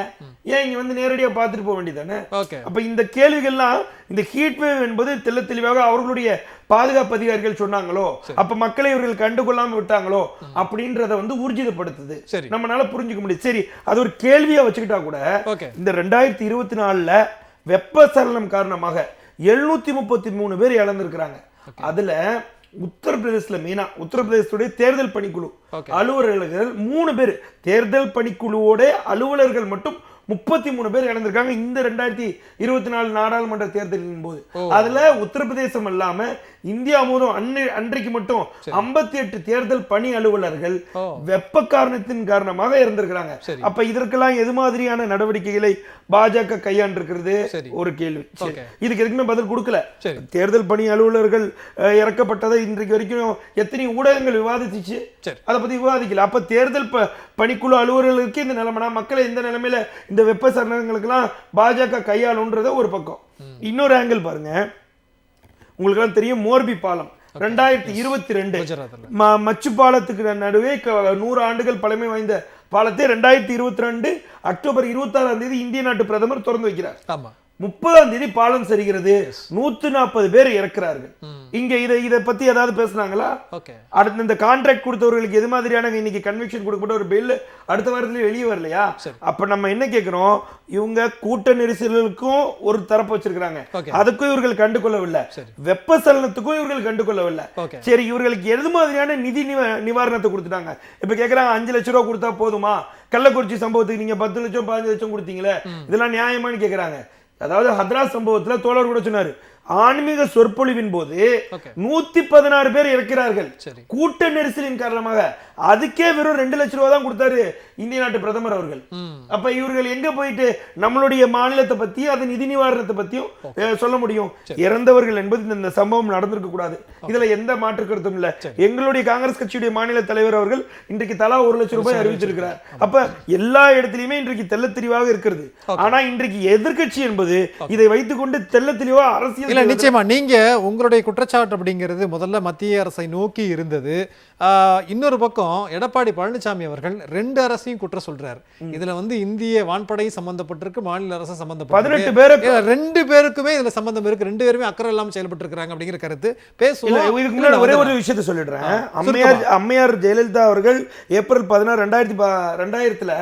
ஏன் இங்க வந்து நேரடியா பார்த்துட்டு போக வேண்டியதானே? அப்ப இந்த கேள்விகள்லாம், இந்த ஹீட் வேவ் என்பது தெளிவாக அவர்களுடைய பாதுகாப்பு அதிகாரிகள் சொன்னாங்களோ, அப்ப மக்களை இவர்கள் கண்டுகொள்ளாம விட்டாங்களோ அப்படின்றத வந்து ஊர்ஜிதப்படுத்துது. நம்மளால புரிஞ்சுக்க முடியுது. சரி, அது ஒரு கேள்வியா வச்சுக்கிட்டா கூட இந்த 2024 வெப்ப சலனம் காரணமாக 733 பேர் இழந்திருக்கிறாங்க. அதுல உத்தரப்பிரதேசத்துல மெயினா உத்தரப்பிரதேசத்துடைய தேர்தல் பணிக்குழு அலுவலர்கள் 3 பேர், தேர்தல் பணிக்குழுவோட அலுவலர்கள் மட்டும் 33 பேர் இறந்திருக்காங்க இந்த 2024 நாடாளுமன்ற தேர்தலின் போது. அதுல உத்தரப்பிரதேசம் இல்லாம இந்தியா மொத்தம் அன்றைக்கு மட்டும் 58 தேர்தல் பணி அலுவலர்கள் வெப்ப காரணத்தின் காரணமாக இறந்திருக்கிறாங்க. அப்ப இதற்கெல்லாம் எது மாதிரியான நடவடிக்கைகளை பாஜக கையாண்டிருக்கிறது ஒரு கேள்வி. இதுக்கு எதுக்குமே பதில் கொடுக்கல. தேர்தல் பணி அலுவலர்கள் இறக்கப்பட்டதை இன்றைக்கு வரைக்கும் எத்தனை ஊடகங்கள் விவாதிச்சு அதை பத்தி விவாதிக்கல. அப்ப தேர்தல் பணிக்குழு அலுவலர்களுக்கு இந்த நிலைமைனா மக்களை இந்த நிலைமையில இந்த வெப்ப சரணங்களுக்கெல்லாம் பாஜக கையாளுன்றத ஒரு பக்கம். இன்னொரு ஆங்கிள் பாருங்க, உங்களுக்கு எல்லாம் தெரியும் மோர்பி பாலம் 2022 மச்சு பாலத்துக்கு நடுவே 100 ஆண்டுகள் பழமை வாய்ந்த பாலத்தை 2022 அக்டோபர் 26 இந்திய நாட்டு பிரதமர் திறந்து வைக்கிறார். 30 பாலம் சரிகிறது, 140 பேர் இறக்கிறார்கள். இங்க இதை பத்தி ஏதாவது பேசுனாங்களா? அடுத்து இந்த கான்ட்ராக்ட் கொடுத்தவர்களுக்கு எது மாதிரியான இன்னைக்கு கன்விக்ஷன் கொடுக்கப்பட்ட ஒரு பில் அடுத்த வாரத்துல வெளியே வரலையா? அப்ப நம்ம என்ன கேட்கிறோம், இவங்க கூட்ட நெரிசலுக்கும் ஒரு தரப்பு வச்சிருக்காங்க, அதுக்கும் இவர்கள் கண்டுகொள்ளவில்லை, வெப்ப சலனத்துக்கும் இவர்கள் கண்டுகொள்ளவில்லை. சரி, இவர்களுக்கு எது மாதிரியான நிதி நிவாரணத்தை கொடுத்துட்டாங்க? இப்ப கேக்குறாங்க 5 லட்சம் ரூபாய் கொடுத்தா போதுமா? கள்ளக்குறிச்சி சம்பவத்துக்கு நீங்க 10 லட்சம் 15 லட்சம் கொடுத்தீங்களே, இதெல்லாம் நியாயமானு கேக்குறாங்க. அதாவது ஹத்ராஸ் சம்பவத்துல தோழர் கூட சொன்னாரு, ஆன்மீக சொற்பொழிவின் போது 116 பேர் இறக்கிறார்கள் கூட்ட நெரிசலின் காரணமாக. அதுக்கே வெறும் 2 லட்சம் ரூபாய் தான் கொடுத்தாரு இந்திய நாட்டு பிரதமர் அவர்கள். அப்ப இவர்கள் எங்க போயிட்டு நம்மளுடைய மாநிலத்தை பத்தியும் அது நிதி நிவாரணத்தை பத்தியும் சொல்ல முடியும்? இறந்தவர்கள் என்பது இந்த சம்பவம் நடந்திருக்க கூடாது, இதுல எந்த மாற்று கருத்தும் இல்ல. எங்களுடைய காங்கிரஸ் கட்சியுடைய மாநில தலைவர் அவர்கள் இன்றைக்கு தலா 1 லட்சம் ரூபாய் அறிவிச்சிருக்கிறார். அப்ப எல்லா இடத்திலுமே இன்றைக்கு தெல்ல தெளிவாக இருக்கிறது. ஆனா இன்றைக்கு எதிர்கட்சி என்பது இதை வைத்துக்கொண்டு தெல்ல தெளிவா அரசியல் இல்ல, நிச்சயமா நீங்க உங்களுடைய குற்றச்சாட்டு அப்படிங்கிறது முதல்ல மத்திய அரசை நோக்கி இருந்தது. இன்னொரு பக்கம் எடப்பாடி பழனிசாமி அவர்கள் 2 அரசையும் குற்றம் சொல்றாரு. இதுல இந்திய வான்படை சம்பந்தப்பட்டிருக்கு, மாநில அரசு சம்பந்தப்பட்டிருக்கு, 2 பேருக்குமே இதுல சம்பந்தம் இருக்கு, 2 பேருமே அக்கறை இல்லாம செயல்பட்டு இருக்காங்க அப்படிங்கிற கருத்து பேசுவோம். இதுக்கு முன்னாடி ஒரே ஒரு விஷயத்தை சொல்லிடுறேன். அம்மையார் ஜெயலலிதா அவர்கள் ஏப்ரல் 16 2000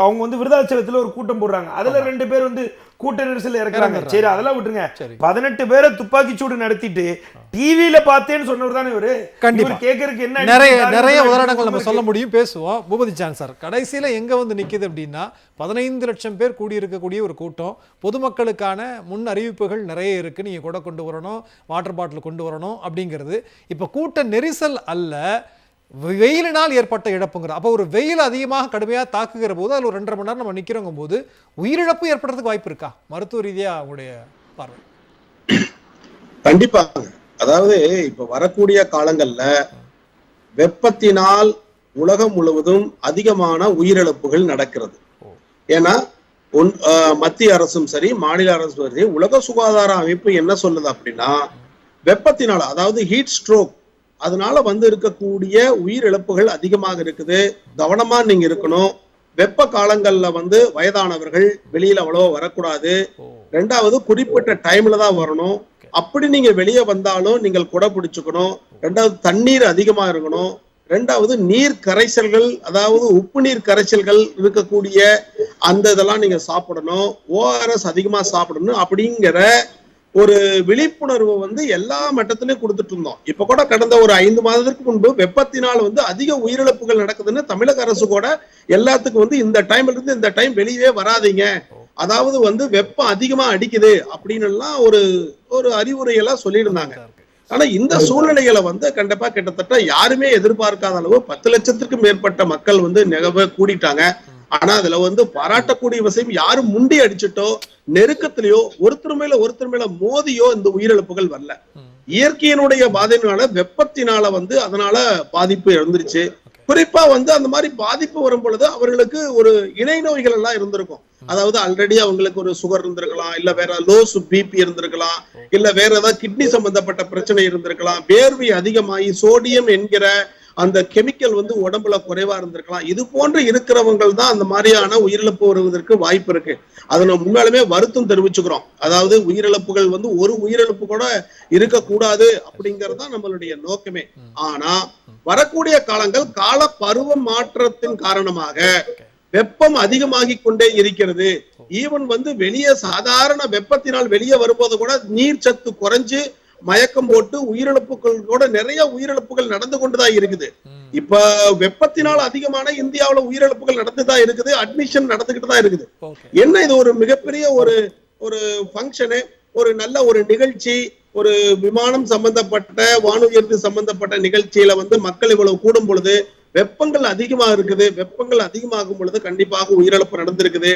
அவங்க விருதாச்சலத்துல ஒரு கூட்டம் போடுறாங்க. அதுல 2 பேர் கூட்ட நெரிசல் இறக்குறாங்க. சரி, அதெல்லாம் விட்டுருங்க. 18 பேரை துப்பாக்கி சூடு நடத்திட்டு டிவியில பார்த்தேன்னு சொன்னவர் தானே இவரு. கண்டிப்பா கேட்கறதுக்கு என்ன நிறைய உதாரணங்கள் நம்ம சொல்ல முடியும், பேசுவோம். பூபதி சான் சார், கடைசியில எங்க நிக்குது அப்படின்னா 15 லட்சம் பேர் கூடியிருக்கக்கூடிய ஒரு கூட்டம், பொதுமக்களுக்கான முன் அறிவிப்புகள் நிறைய இருக்கு, நீங்க கூட கொண்டு வரணும், வாட்டர் பாட்டில் கொண்டு வரணும் அப்படிங்கிறது. இப்ப கூட்ட நெரிசல் அல்ல, வெயிலினால் ஏற்பட்ட இழப்புங்கிற. அப்போ ஒரு வெயில் அதிகமாக கடுமையாக தாக்குகிற போது அதில் ஒரு 2.5 மணி நேரம் நம்ம நிற்கிறோங்க போது உயிரிழப்பு ஏற்படுறதுக்கு வாய்ப்பு இருக்கா? மருத்துவ ரீதியா அவங்களுடைய பார்வை. கண்டிப்பாக. அதாவது இப்ப வரக்கூடிய காலங்கள்ல வெப்பத்தினால் உலகம் முழுவதும் அதிகமான உயிரிழப்புகள் நடக்கிறது. ஏன்னா மத்திய அரசும் சரி, மாநில அரசும் சரி, உலக சுகாதார அமைப்பு என்ன சொல்லுது அப்படின்னா, வெப்பத்தினால, அதாவது ஹீட் ஸ்ட்ரோக், அதனால இருக்கக்கூடிய உயிரிழப்புகள் அதிகமாக இருக்குது, கவனமா நீங்க இருக்கணும். வெப்ப காலங்கள்ல வயதானவர்கள் வெளியில அவ்வளவா வரக்கூடாது. 2வது குறிப்பிட்ட டைம்ல தான் வரணும். அப்படி நீங்க வெளியே வந்தாலும் நீங்கள் குடை பிடிச்சுக்கணும். 2வது தண்ணீர் அதிகமா இருக்கணும். 2வது நீர் கரைசல்கள், அதாவது உப்பு நீர் கரைசல்கள் இருக்கக்கூடிய அந்த இதெல்லாம் நீங்க சாப்பிடணும். ORS அதிகமா சாப்பிடணும். அப்படிங்கிற ஒரு விழிப்புணர்வு எல்லா மட்டத்திலையும் கொடுத்துட்டு இருந்தோம். இப்ப கூட கடந்த ஒரு 5 மாதத்திற்கு முன்பு வெப்பத்தினால் அதிக உயிரிழப்புகள் நடக்குதுன்னு தமிழக அரசு கூட எல்லாத்துக்கும் இந்த டைம்ல இருந்து இந்த டைம் வெளியே வராதீங்க, அதாவது வெப்பம் அதிகமா அடிக்குது அப்படின்னு எல்லாம் ஒரு அறிவுரையெல்லாம் சொல்லியிருந்தாங்க. ஆனா இந்த சூழ்நிலைகளை கண்டிப்பா கிட்டத்தட்ட யாருமே எதிர்பார்க்காத அளவு 10 லட்சத்திற்கும் மேற்பட்ட மக்கள் நிகழ்வு கூடிட்டாங்க. ஆனா அதுல பாராட்டக்கூடிய விஷயம், யாரும் முண்டி அடிச்சுட்டோ நெருக்கத்திலேயோ ஒருத்தர் மேல மோதியோ இந்த உயிரிழப்புகள் வரல. இயற்கையினுடைய பாதிப்பினால, வெப்பத்தினால அதனால பாதிப்பு இருந்துருச்சு. குறிப்பா அந்த மாதிரி பாதிப்பு வரும் பொழுது அவர்களுக்கு ஒரு இணை நோய்கள் எல்லாம் இருந்திருக்கும். அதாவது ஆல்ரெடி அவங்களுக்கு ஒரு சுகர் இருந்திருக்கலாம், இல்ல வேற லோ பிபி இருந்திருக்கலாம், இல்ல வேற ஏதாவது கிட்னி சம்பந்தப்பட்ட பிரச்சனை இருந்திருக்கலாம், வேர்வை அதிகமாகி சோடியம் என்கிற அந்த கெமிக்கல் உடம்புல குறைவா இருந்திருக்கலாம். இது போன்று இருக்கிறவங்க தான் அந்த மாதிரியான உயிரிழப்பு வருவதற்கு வாய்ப்பு இருக்கு. அதை நம்ம முன்னாலுமே வருத்தம் தெரிவிச்சுக்கிறோம். அதாவது உயிரிழப்புகள் ஒரு உயிரிழப்பு கூட இருக்கக்கூடாது அப்படிங்கிறது தான் நம்மளுடைய நோக்கமே. ஆனா வரக்கூடிய காலங்கள் கால பருவ மாற்றத்தின் காரணமாக வெப்பம் அதிகமாகி கொண்டே இருக்கிறது. ஈவன் வெளியே சாதாரண வெப்பத்தினால் வெளியே வரும்போது கூட நீர் சத்து குறைஞ்சு மயக்கம் போட்டு உயிரிழப்புகள் கூட நிறைய உயிரிழப்புகள் நடந்து கொண்டுதான் இருக்குது. இப்ப வெப்பத்தினால் அதிகமான இந்தியாவுல உயிரிழப்புகள் நடந்துதான் இருக்குது, அட்மிஷன் நடந்துகிட்டு தான் இருக்குது. என்ன இது ஒரு மிகப்பெரிய ஒரு ஃபங்க்ஷனு, ஒரு நல்ல ஒரு நிகழ்ச்சி, ஒரு விமானம் சம்பந்தப்பட்ட வானுயர்வு சம்பந்தப்பட்ட நிகழ்ச்சியில மக்கள் இவ்வளவு கூடும் பொழுது வெப்பங்கள் அதிகமா இருக்குது. வெப்பங்கள் அதிகமாகும் பொழுது கண்டிப்பாக உயிரிழப்பு நடந்திருக்குது.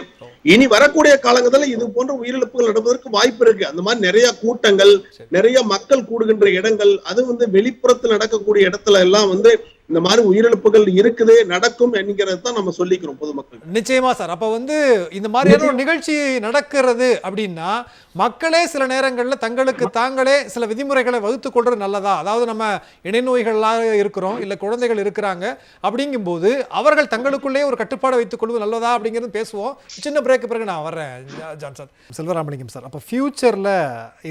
இனி வரக்கூடிய காலங்களில் இது போன்ற உயிரிழப்புகள் நடப்பதற்கு வாய்ப்பு இருக்கு. அந்த மாதிரி நிறைய கூட்டங்கள், நிறைய மக்கள் கூடுகின்ற இடங்கள், அது வெளிப்புறத்தில் நடக்கக்கூடிய இடத்துல எல்லாம் இந்த மாதிரி உயிரிழப்புகள் இருக்குது, நடக்கும் என்கிறது தான் நம்ம சொல்லிக்கிறோம் பொதுமக்கள். நிச்சயமா சார். அப்ப இந்த மாதிரியான ஒரு நிகழ்ச்சி நடக்கிறது அப்படின்னா மக்களே சில நேரங்களில் தங்களுக்கு தாங்களே சில விதிமுறைகளை வகுத்துக் கொள்றது நல்லதா? அதாவது நம்ம இடைநோய்களாக இருக்கிறோம், இல்ல குழந்தைகள் இருக்கிறாங்க, அப்படிங்கும்போது அவர்கள் தங்களுக்குள்ளே ஒரு கட்டுப்பாடு வைத்துக் கொள்வது நல்லதா அப்படிங்கிறது பேசுவோம். சின்ன பிரேக் பிறகு நான் வர்றேன் ஜான்சன். செல்வராமலிங்கம் சார், அப்போ ஃபியூச்சர்ல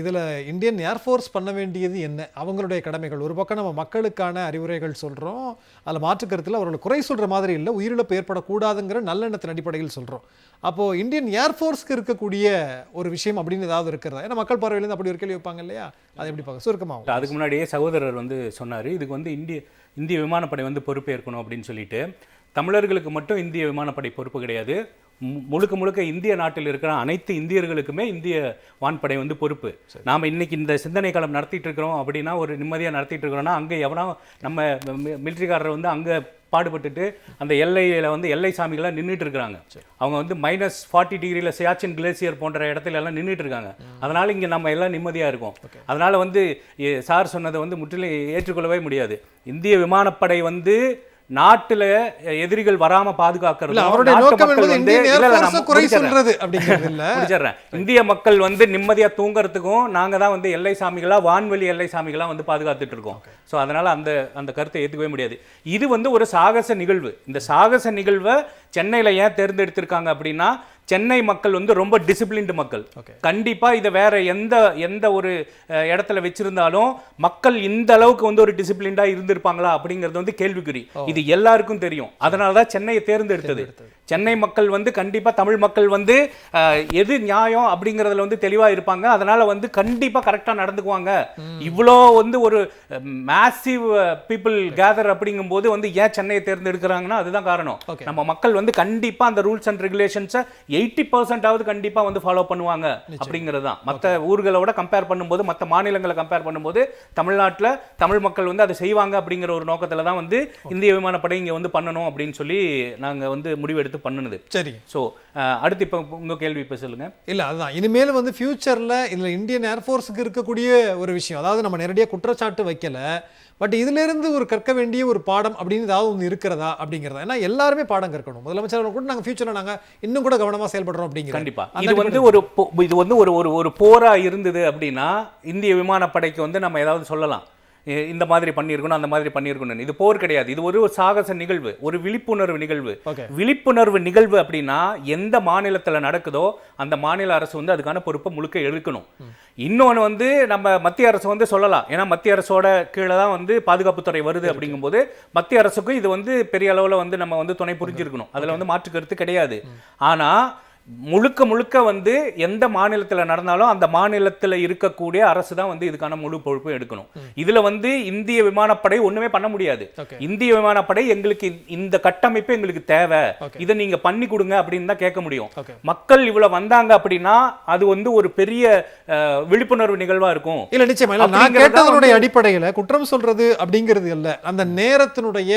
இதுல இந்தியன் ஏர்ஃபோர்ஸ் பண்ண வேண்டியது என்ன? அவங்களுடைய கடமைகள் ஒரு பக்கம் நம்ம மக்களுக்கான அறிவுரைகள் சொல்றோம், அதில் மாற்றுக்கருத்தில் அவர்கள் குறை சொல்ற மாதிரி இல்லை, உயிரிழப்பு ஏற்படக்கூடாதுங்கிற நல்லெண்ணத்தின் அடிப்படையில் சொல்றோம். அப்போ இந்தியன் ஏர்ஃபோர்ஸ்க்கு இருக்கக்கூடிய ஒரு விஷயம் அப்படின்னு ஏதாவது இருக்கிறதா? ஏன்னா மக்கள் பார்வையிலேருந்து அப்படி ஒரு கேள்வி வைப்பாங்க இல்லையா, அதை எப்படி பார்க்க சுருக்கமாக? அதுக்கு முன்னாடியே சகோதரர் சொன்னார், இதுக்கு இந்திய விமானப்படை பொறுப்பேற்கணும் அப்படின்னு சொல்லிட்டு. தமிழர்களுக்கு மட்டும் இந்திய விமானப்படை பொறுப்பு கிடையாது, முழுக்க முழுக்க இந்திய நாட்டில் இருக்கிற அனைத்து இந்தியர்களுக்குமே இந்திய வான்படை பொறுப்பு. நாம் இன்னைக்கு இந்த சிந்தனை களம் நடத்திட்டு இருக்கிறோம் அப்படின்னா, ஒரு நிம்மதியாக நடத்திட்டு இருக்கிறோம்னா, அங்கே எவனா நம்ம மிலிட்ரிக்காரர் அங்கே பாடுபட்டுட்டு அந்த எல்லையில் எல்லை சாமிகளாக நின்றுட்டு இருக்கிறாங்க. அவங்க -40 டிகிரியில் சியாச்சின் கிளேசியர் போன்ற இடத்துல எல்லாம் நின்றுட்டு இருக்காங்க. அதனால இங்கே நம்ம எல்லாம் நிம்மதியாக இருக்கோம். அதனால சார் சொன்னதை முற்றிலும் ஏற்றுக்கொள்ளவே முடியாது. இந்திய விமானப்படை நாட்டுல எதிரிகள் வராம பாதுகாக்கிறது அவருடைய நோக்கம் என்பது இந்திய மக்கள் நிம்மதியா தூங்குறதுக்கும் நாங்க தான் எல்லை சாமிகளா, வான்வெளி எல்லை சாமிகளா பாதுகாத்துட்டு இருக்கோம். ஸோ அதனால அந்த கருத்தை ஏற்றுக்கவே முடியாது. இது ஒரு சாகச நிகழ்வு. இந்த சாகச நிகழ்வை சென்னையில ஏன் தேர்ந்தெடுத்திருக்காங்க அப்படின்னா, சென்னை மக்கள் ரொம்ப டிசிப்ளின்டு மக்கள். கண்டிப்பா இதை வேற எந்த ஒரு இடத்துல வச்சிருந்தாலும் மக்கள் இந்த அளவுக்கு ஒரு டிசிப்ளின்டா இருந்திருப்பாங்களா அப்படிங்கிறது கேள்விக்குறி. இது எல்லாருக்கும் தெரியும். அதனாலதான் சென்னையை தேர்ந்தெடுத்தது. சென்னை மக்கள் கண்டிப்பா தமிழ் மக்கள் எது நியாயம் அப்படிங்கறதுல தெளிவா இருப்பாங்க. அதனால கண்டிப்பா கரெக்டா நடந்துக்குவாங்க. இவ்வளோ ஒரு மேசிவ் பீப்புள் கேதர் அப்படிங்கும் போது ஏன் சென்னையை தேர்ந்தெடுக்கிறாங்கன்னா அதுதான் காரணம். நம்ம மக்கள் கண்டிப்பா அந்த ரூல்ஸ் அண்ட் ரெகுலேஷன்ஸை 80% கண்டிப்பா ஃபாலோ பண்ணுவாங்க அப்படிங்கிறது தான். மற்ற ஊர்களோட கம்பேர் பண்ணும்போது, மற்ற மாநிலங்களை கம்பேர் பண்ணும்போது தமிழ்நாட்டில் தமிழ் மக்கள் அதை செய்வாங்க அப்படிங்கிற ஒரு நோக்கத்துல தான் இந்திய விமானப்படை இங்க பண்ணணும் அப்படின்னு சொல்லி நாங்க முடிவெடுத்து பண்ணுனது. சரி. ஸோ அடுத்து இப்போ உங்க கேள்வி இப்போ சொல்லுங்க. இல்லை, அதுதான் இனிமேல் ஃபியூச்சர்ல இதில் இந்தியன் ஏர்ஃபோர்ஸுக்கு இருக்கக்கூடிய ஒரு விஷயம். அதாவது நம்ம நேரடியாக குற்றச்சாட்டு வைக்கல, பட் இதுல இருந்து ஒரு கற்க வேண்டிய ஒரு பாடம் அப்படின்னு ஏதாவது ஒன்று இருக்கிறதா அப்படிங்கிறதா? ஏன்னா எல்லாருமே பாடம் கற்கணும். முதலமைச்சர் கூட நாங்கள் ஃபியூச்சர்ல நாங்கள் இன்னும் கூட கவனமா செயல்படுறோம் அப்படிங்கிற. கண்டிப்பா இது ஒரு போரா இருந்தது அப்படின்னா இந்திய விமானப்படைக்கு நம்ம ஏதாவது சொல்லலாம், இந்த மாதிரி பண்ணியிருக்கணும், அந்த மாதிரி பண்ணியிருக்கணும். இது போர் கிடையாது, இது ஒரு சாகச நிகழ்வு, ஒரு விழிப்புணர்வு நிகழ்வு. விழிப்புணர்வு நிகழ்வு அப்படின்னா எந்த மாநிலத்தில் நடக்குதோ அந்த மாநில அரசு அதுக்கான பொறுப்பை முழுக்க எடுக்கணும். இன்னொன்று நம்ம மத்திய அரசு சொல்லலாம், ஏன்னா மத்திய அரசோட கீழே தான் பாதுகாப்புத்துறை வருது. அப்படிங்கும்போது மத்திய அரசுக்கும் இது பெரிய அளவில் நம்ம துணை புரிஞ்சிருக்கணும். அதில் மாற்று கருத்து கிடையாது. ஆனால் முழுக்க முழுக்க எந்த மாநிலத்தில் நடந்தாலும் அந்த மாநிலத்தில் இருக்கக்கூடிய அரசு தான் இதுக்கான முழு பொறுப்பு எடுக்கணும். இதுல இந்திய விமானப்படை ஒண்ணுமே பண்ண முடியாது. இந்திய விமானப்படை எங்களுக்கு இந்த கட்டமைப்பு எங்களுக்கு தேவை, இதை நீங்க பண்ணி கொடுங்க அப்படின்னு தான் கேட்க முடியும். மக்கள் இவ்வளவு வந்தாங்க அப்படின்னா அது ஒரு பெரிய விழிப்புணர்வு நிகழ்வா இருக்கும். இல்ல நிச்சயமா நான் கேட்டதனுடைய அடிப்படையில குற்றம் சொல்றது அப்படிங்கிறது இல்ல, அந்த நேரத்தினுடைய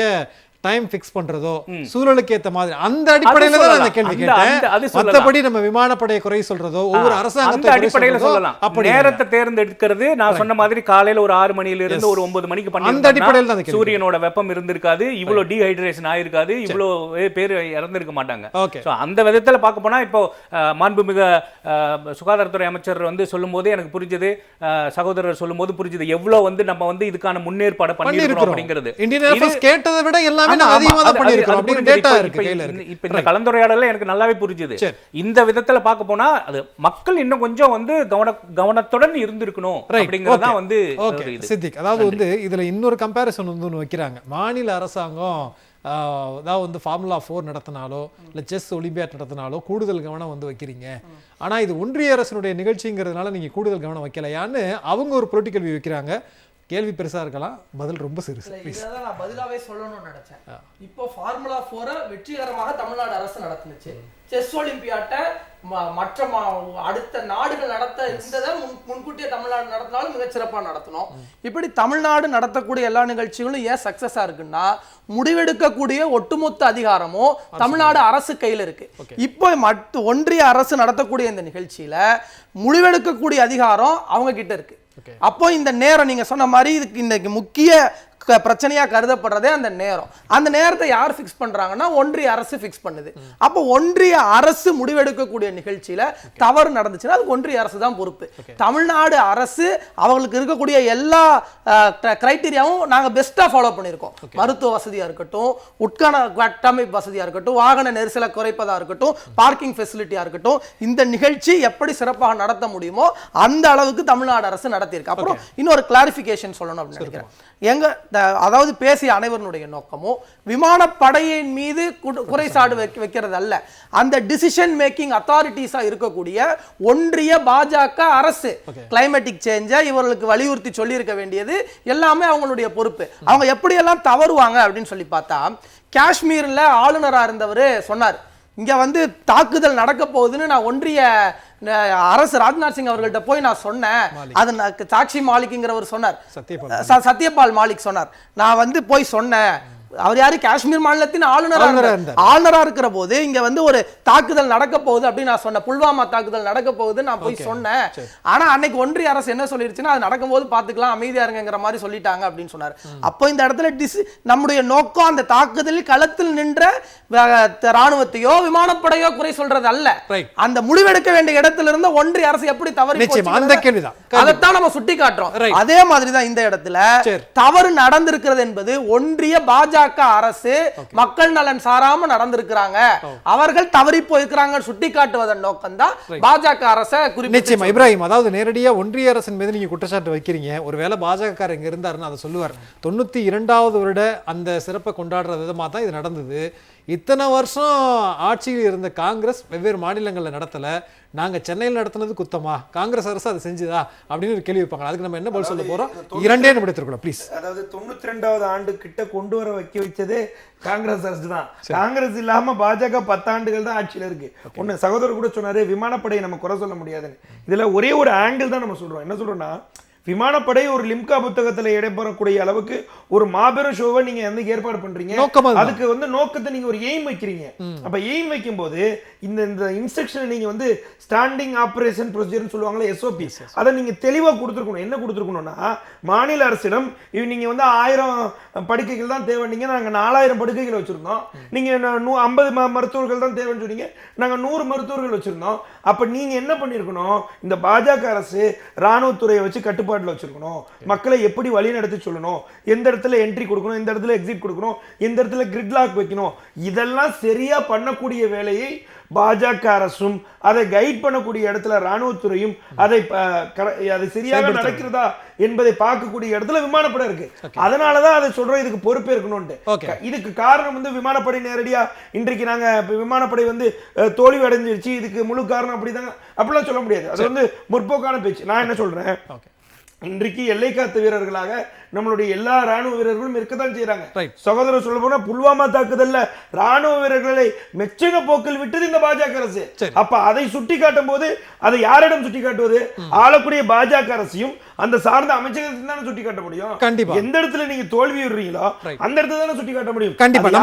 டைம் ஃபிக்ஸ் பண்றதோ சூழலுக்கு ஏத்த மாதிரி அந்த அடிப்படையில தான் அந்த கேள்வி கேட்டேன். மத்தபடி நம்ம விமானப்படையை குறை சொல்றதோ ஒவ்வொரு அரசாங்கத்தை அடிப்படையில சொல்லலாம். அப்படி நேரத்தை தேர்ந்தெடுக்கிறது நான் சொன்ன மாதிரி காலையில ஒரு 6 மணில இருந்து ஒரு 9 மணிக்கு பண்ணி அந்த அடிப்படையில தான் சூரியனோட வெப்பம் இருந்திருக்காது, இவ்வளவு டீஹைட்ரேஷன் ஆயிருக்காது, இவ்வளவு பேர் இறந்திருக்க மாட்டாங்க. சோ அந்த விதத்துல பார்க்க போனா இப்போ மாண்புமிகு சுகாதாரத்துறை அமைச்சர் சொல்லும்போது எனக்கு புரிஞ்சது, சகோதரர் சொல்லும்போது புரிஞ்சது எவ்வளவு நம்ம இதுக்கான முன்னேற்பாடு பண்ணிருக்கோம் அப்படிங்கிறது. இந்தியன் ஏர்ஃபோர்ஸ் கேட்டதை விட எல்லாமே கலந்துரையாடல எனக்கு நல்லாவே புரிஞ்சுது. இந்த விதத்துல பார்க்க போனா அது மக்கள் இன்னும் கொஞ்சம் கவனத்துடன் இருந்திருக்கணும் அப்படிங்கறதான் சித்திக். அதாவது இதுல இன்னொரு கம்பேரிசன் வைக்கிறாங்க. மாநில அரசாங்கம் அதாவது வந்து ஃபார்முலா 4 நடத்தினாலோ இல்லை செஸ் ஒலிம்பியாட் நடத்தினாலோ கூடுதல் கவனம் வந்து வைக்கிறீங்க. ஆனால் இது ஒன்றிய அரசினுடைய நிகழ்ச்சிங்கிறதுனால நீங்கள் கூடுதல் கவனம் வைக்கலையான்னு அவங்க ஒரு பொலிட்டிக்கல் வியூ வைக்கிறாங்க. கேள்வி பெருசா இருக்கலாம், பதில் ரொம்ப சிறுசு. இதான் நான் பதிலாவே சொல்லணும்னு நினைச்சேன். இப்போ ஃபார்முலா 4 வெற்றிகரமாக தமிழ்நாடு அரசு நடத்துனுச்சு. செஸ் ஒலிம்பியாட்டை மற்ற அடுத்த நாடுகள் நடத்த இருந்ததை முன்கூட்டியே தமிழ்நாடு நடத்தினாலும் மிகச்சிறப்பாக நடத்தணும். இப்படி தமிழ்நாடு நடத்தக்கூடிய எல்லா நிகழ்ச்சிகளும் ஏன் சக்சஸா இருக்குன்னா முடிவெடுக்கக்கூடிய ஒட்டுமொத்த அதிகாரமும் தமிழ்நாடு அரசு கையில் இருக்கு. இப்போ ஒன்றிய அரசு நடத்தக்கூடிய இந்த நிகழ்ச்சியில முடிவெடுக்கக்கூடிய அதிகாரம் அவங்க கிட்ட இருக்கு. அப்போ இந்த நேரம் நீங்க சொன்ன மாதிரி இதுக்கு இன்னைக்கு முக்கிய பிரச்சனையா கருதப்படுறதே அந்த நேரம். அந்த நேரத்தை யார் ஃபிக்ஸ் பண்றாங்கன்னா ஒன்றிய அரசு ஃபிக்ஸ் பண்ணுது. அப்போ ஒன்றிய அரசு முடிவெடுக்கக்கூடிய நிகழ்ச்சியில தவறு நடந்துச்சுன்னா அதுக்கு ஒன்றிய அரசு தான் பொறுப்பு. தமிழ்நாடு அரசு அவங்களுக்கு இருக்கக்கூடிய எல்லா கிரைட்டீரியாவும் நாங்க பெஸ்டா ஃபாலோ பண்ணியிருக்கோம். மருத்துவ வசதியா இருக்கட்டும், உட்கான கட்டமைப்பு வசதியா இருக்கட்டும், வாகன நெரிசலை குறைப்பதா இருக்கட்டும், பார்க்கிங் ஃபெசிலிட்டியா இருக்கட்டும், இந்த நிகழ்ச்சி எப்படி சிறப்பாக நடத்த முடியுமோ அந்த அளவுக்கு தமிழ்நாடு அரசு நடத்தியிருக்கு. அப்புறம் இன்னொரு கிளாரிஃபிகேஷன் சொல்லணும் அப்படின்னு நினைக்கிறேன். அதாவது பேசிய அனைவருடைய நோக்கமும் விமானப்படையின் மீது குறைசாடு வைக்கிறது அல்ல. அந்த டிசிஷன் மேக்கிங் அத்தாரிட்டிஸா இருக்கக்கூடிய ஒன்றிய பாஜக அரசு கிளைமேட்டிக் சேஞ்சை இவர்களுக்கு வலியுறுத்தி சொல்லி இருக்க வேண்டியது எல்லாமே அவங்களுடைய பொறுப்பு. அவங்க எப்படி எல்லாம் தவறுவாங்க அப்படின்னு சொல்லி பார்த்தா, காஷ்மீர்ல ஆளுநரா இருந்தவர் சொன்னார், இங்க வந்து தாக்குதல் நடக்க போகுதுன்னு நான் ஒன்றிய அரசு ராஜ்நாத் சிங் அவர்கள்ட்ட போய் நான் சொன்னேன். அது சாக்ஷி மாலிக்ங்கிறவர் சொன்னார், சத்யபால் மாலிக் சொன்னார், நான் வந்து போய் சொன்னேன். அவர் யாரு? காஷ்மீர் மாநிலத்தின் ஆளுநரா இருக்கிற போது இங்க வந்து ஒரு தாக்குதல் நடக்க போகுது அப்படின்னு நான் சொன்னேன். புல்வாமா தாக்குதல் நடக்க போகுது நான் போய் சொன்னேன். ஆனா அன்னைக்கு ஒன்றிய அரசு என்ன சொல்லிருச்சுன்னா அது நடக்கும்போது பாத்துக்கலாம், அமைதியா இருங்கிற மாதிரி சொல்லிட்டாங்க அப்படின்னு சொன்னார். அப்போ இந்த இடத்துல நம்முடைய நோக்கம் அந்த தாக்குதலில் களத்தில் நின்ற ராணுவத்தையோ விமானப்படையோ குறை சொல்றது அல்ல. அந்த முடிவெடுக்க வேண்டிய இடத்துல இருந்த ஒன்றிய அரசு எப்படி தவறு அதைத்தான் நம்ம சுட்டி காட்டுறோம். அதே மாதிரிதான் இந்த இடத்துல தவறு நடந்திருக்கிறது என்பது ஒன்றிய பாஜக அரசு மக்கள் நலன் சாராம நடந்திருக்கிறாங்க, அவர்கள் தவறி போயிருக்கிறாங்க சுட்டி காட்டுவதன் நோக்கம் தான் பாஜக அரசை குறிப்பிட்டு. இப்ராஹிம், அதாவது நேரடியா ஒன்றிய அரசின் மீது நீங்க குற்றச்சாட்டு வைக்கிறீங்க. ஒருவேளை பாஜக இங்க இருந்தாருன்னு அதை சொல்லுவார். 92வது வருட அந்த சிறப்பை கொண்டாடுற விதமா தான் இது நடந்தது. இத்தனை வருஷம் ஆட்சியில் இருந்த காங்கிரஸ் வெவ்வேறு மாநிலங்களில் நடத்தல, நாங்க சென்னையில் நடத்தினது குத்தமா, காங்கிரஸ் அரசு அதை செஞ்சுதா அப்படின்னு ஒரு கேள்வி வைப்பாங்க. அதுக்கு நம்ம என்ன பதில் சொல்ல போறோம்? 2 நிமிடத்திற்குள்ள ப்ளீஸ். அதாவது 92வது ஆண்டு கிட்ட கொண்டு வர வச்சதே காங்கிரஸ் அரசு தான். காங்கிரஸ் இல்லாம பாஜக 10 ஆண்டுகள் தான் ஆட்சியில இருக்கு. ஒண்ணு சகோதரர் கூட சொன்னாரு, விமானப்படையை நம்ம குறை சொல்ல முடியாதுன்னு. இதுல ஒரே ஒரு ஆங்கிள் தான் நம்ம சொல்றோம். என்ன சொல்றோம்னா, விமானப்படை ஒரு லிம்கா புத்தகத்துல இடம்பெறக்கூடிய அளவுக்கு ஒரு மாபெரும் ஷோவை நீங்க எந்த ஏற்பாடு பண்றீங்க, அதுக்கு வந்து நோக்கத்தை நீங்க ஒரு எய்ம் வைக்கிறீங்க. அப்ப எய்ம் வைக்கும் போது இந்த இன்ஸ்ட்ரக்ஷன் நீங்க வந்து ஸ்டாண்டிங் ஆபரேஷன் ப்ரொசீஜர்னு சொல்லுவாங்களே, SOP, அதை நீங்க தெளிவா கொடுத்துருக்கணும். என்ன கொடுத்துருக்கணும்னா, மாநில அரசிடம் நீங்க வந்து 1000 படுக்கைகள் தான் தேவைன்னீங்க, நாங்க 4000 படுக்கைகள் வச்சிருந்தோம். நீங்க 50 மருத்துவர்கள் தான் தேவைன்னு சொன்னீங்க, நாங்க 100 மருத்துவர்கள் வச்சிருந்தோம். அப்ப நீங்க என்ன பண்ணிருக்கணும், இந்த பாஜக அரசு ராணுவத்துறையை வச்சு கட்டுப்பாட்டுல வச்சிருக்கணும். மக்களை எப்படி வழி நடத்தி சொல்லணும், எந்த இடத்துல என்ட்ரி கொடுக்கணும், எந்த இடத்துல எக்ஸிட் கொடுக்கணும், எந்த இடத்துல கிரிட் லாக் வைக்கணும், இதெல்லாம் சரியா பண்ணக்கூடிய வேலையை பாஜக அரசும் அதை கைட் பண்ணக்கூடிய இடத்துல ராணுவத்துறையும் அதை சரியாக நடக்கிறதா என்பதை பார்க்கக்கூடிய இடத்துல விமானப்படை இருக்கு. அதனாலதான் அதை சொல்றோம், இதுக்கு பொறுப்பே இருக்கணும்னு. இதுக்கு காரணம் வந்து விமானப்படை நேரடியா இன்றைக்கு நாங்க விமானப்படை வந்து தோல்வி அடைஞ்சிருச்சு, இதுக்கு முழு காரணம் அப்படிதாங்க அப்படிலாம் சொல்ல முடியாது. அது வந்து முற்போக்கான பேச்சு. நான் என்ன சொல்றேன், இன்றைக்கு எல்லை காத்த வீரர்களாக நம்மளுடைய எல்லா ராணுவ வீரர்களும் இருக்கத்தான் செய்யறாங்க. சகோதரர் சொல்ல போனா புல்வாமா தாக்குதல்ல ராணுவ வீரர்களை மெச்சின போக்கில் விட்டது இந்த பாஜக அரசு. அப்ப அதை சுட்டி காட்டும் போது அதை யாரிடம் சுட்டி காட்டுவது? ஆளக்கூடிய பாஜக அரசையும் அந்த சார்ந்த அமைச்சகத்தை தானே சுட்டி காட்ட முடியும். கண்டிப்பா எந்த இடத்துல நீங்க தோல்வி விடுறீங்களோ அந்த இடத்துல தானே சுட்டி காட்ட முடியும். கண்டிப்பா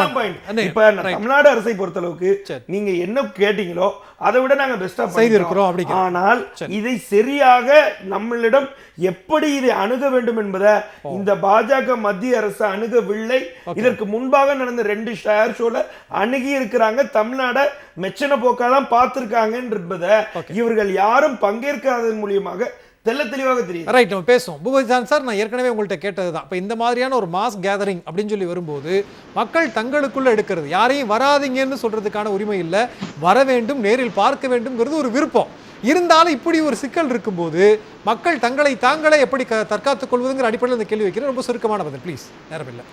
நம்ம இப்ப தமிழ்நாடு அரசை பொறுத்த அளவுக்கு நீங்க என்ன கேட்டீங்களோ அதை விட நாங்க பெஸ்டா செய்திருக்கிறோம். ஆனால் இதை சரியாக நம்மளிடம் எப்படி இதை அணுக வேண்டும் என்பதை இந்த பாஜக மத்திய அரசு அணுகவில்லை. இதற்கு முன்பாக நடந்த 2 ஷேர் ஷோல அணுகி இருக்கிறாங்க, தமிழ்நாட மெச்சன போக்காதான் பார்த்திருக்காங்க என்பதை இவர்கள் யாரும் பங்கேற்காததன் மூலியமாக தெளிவாக தெரியும். ரைட், நம்ம பேசுவோம். பூபதிதான் சார், நான் ஏற்கனவே உங்கள்கிட்ட கேட்டதுதான். இப்போ இந்த மாதிரியான ஒரு மாஸ் கேதரிங் அப்படின்னு சொல்லி வரும்போது மக்கள் தங்களுக்குள்ள எடுக்கிறது, யாரையும் வராதிங்கன்னு சொல்றதுக்கான உரிமை இல்லை, வர வேண்டும், நேரில் பார்க்க வேண்டும்ங்கிறது ஒரு விருப்பம். இருந்தாலும் இப்படி ஒரு சிக்கல் இருக்கும்போது மக்கள் தாங்களே எப்படி தற்காத்துக் கொள்வதுங்கிற அடிப்படையில் இந்த கேள்வி வைக்கிறேன். ரொம்ப சுருக்கமான பதில் ப்ளீஸ், நேரம் இல்லை.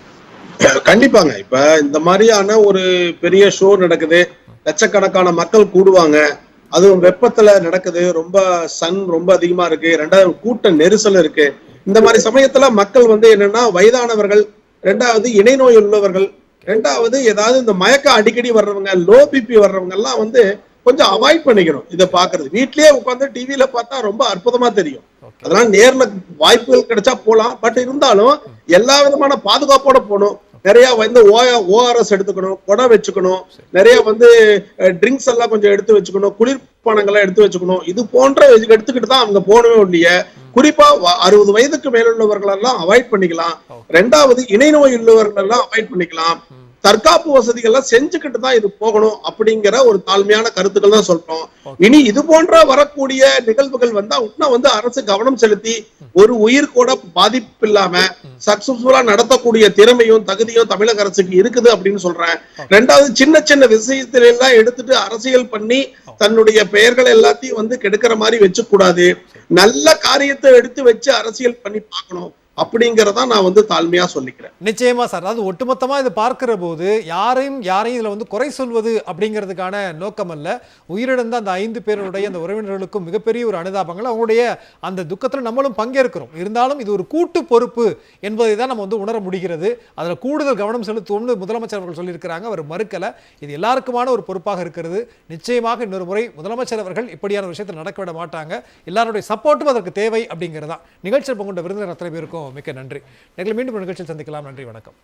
கண்டிப்பாங்க. இப்ப இந்த மாதிரியான ஒரு பெரிய ஷோ நடக்குது, லட்சக்கணக்கான மக்கள் கூடுவாங்க, அதுவும் வெப்பத்துல நடக்குது, ரொம்ப சன் ரொம்ப அதிகமா இருக்கு, ரெண்டாவது கூட்ட நெரிசல் இருக்கு. இந்த மாதிரி சமயத்துல மக்கள் வந்து என்னன்னா வயதானவர்கள், ரெண்டாவது இணை நோய் உள்ளவர்கள், ரெண்டாவது ஏதாவது இந்த மயக்கம் அடிக்கடி வர்றவங்க, லோ பிபி வர்றவங்க எல்லாம் வந்து கொஞ்சம் அவாய்ட் பண்ணிக்கணும். இதை பாக்குறது வீட்லயே உட்காந்து டிவியில பார்த்தா ரொம்ப அற்புதமா தெரியும். அதெல்லாம் நேர்ல வாய்ப்புகள் கிடைச்சா போலாம். பட் இருந்தாலும் எல்லா விதமான பாதுகாப்போட போகணும். நிறைய வந்து ஓஆர்எஸ் எடுத்துக்கணும், குடம் வச்சுக்கணும், நிறைய வந்து ட்ரிங்க்ஸ் எல்லாம் கொஞ்சம் எடுத்து வச்சுக்கணும், குளிர்பானங்கள்லாம் எடுத்து வச்சுக்கணும். இது போன்ற எடுத்துக்கிட்டு தான் அவங்க போகணுமே ஒழிய குறிப்பா 60 வயதுக்கு மேலுள்ளவர்கள் எல்லாம் அவாய்ட் பண்ணிக்கலாம். ரெண்டாவது இணை நோய் உள்ளவர்கள் எல்லாம் அவாய்ட் பண்ணிக்கலாம். தற்காப்பு வசதிகள் எல்லாம் செஞ்சுக்கிட்டு தான் இது போகணும் அப்படிங்கிற ஒரு தாழ்மையான கருத்துக்கள் தான் சொல்றோம். இனி இது போன்ற வரக்கூடிய நிகழ்வுகள் வந்தா இன்னும் வந்து அரசு கவனம் செலுத்தி ஒரு உயிர் கூட பாதிப்பு இல்லாம சக்சஸ்ஃபுல்லா நடத்தக்கூடிய திறமையும் தகுதியும் தமிழக அரசுக்கு இருக்குது அப்படின்னு சொல்றேன். ரெண்டாவது சின்ன சின்ன விஷயத்துல எல்லாம் எடுத்துட்டு அரசியல் பண்ணி தன்னுடைய பெயர்கள் எல்லாத்தையும் வந்து கெடுக்கிற மாதிரி வச்சு கூடாது. நல்ல காரியத்தை எடுத்து வச்சு அரசியல் பண்ணி பார்க்கணும் அப்படிங்கறத நான் வந்து தாழ்மையா சொல்லிக்கிறேன். நிச்சயமா சார். அதாவது ஒட்டுமொத்தமா இது பார்க்கிற போது யாரையும் இதுல வந்து குறை சொல்வது அப்படிங்கிறதுக்கான நோக்கம் அல்ல. உயிரிழந்த அந்த 5 பேருடைய அந்த உறவினர்களுக்கும் மிகப்பெரிய ஒரு அனுதாபங்கள், அவங்களுடைய அந்த துக்கத்துல நம்மளும் பங்கேற்கிறோம். இருந்தாலும் இது ஒரு கூட்டு பொறுப்பு என்பதை தான் நம்ம வந்து உணர முடிகிறது. அதுல கூடுதல் கவனம் செலுத்துவோம்னு முதலமைச்சர் அவர்கள் சொல்லியிருக்கிறாங்க. அவர் மறுக்கல. இது எல்லாருக்குமான ஒரு பொறுப்பாக இருக்கிறது. நிச்சயமாக இன்னொரு முறை முதலமைச்சர் அவர்கள் இப்படியான விஷயத்தில் நடக்க விட மாட்டாங்க. எல்லாருடைய சப்போர்ட்டும் அதற்கு தேவை அப்படிங்கிறதா. நிகழ்ச்சியில் பங்குண்ட விருந்தினர் அத்தனை பேருக்கும் மிக்க நன்றி. மீண்டும் நிகழ்ச்சியில் சந்திக்கலாம். நன்றி, வணக்கம்.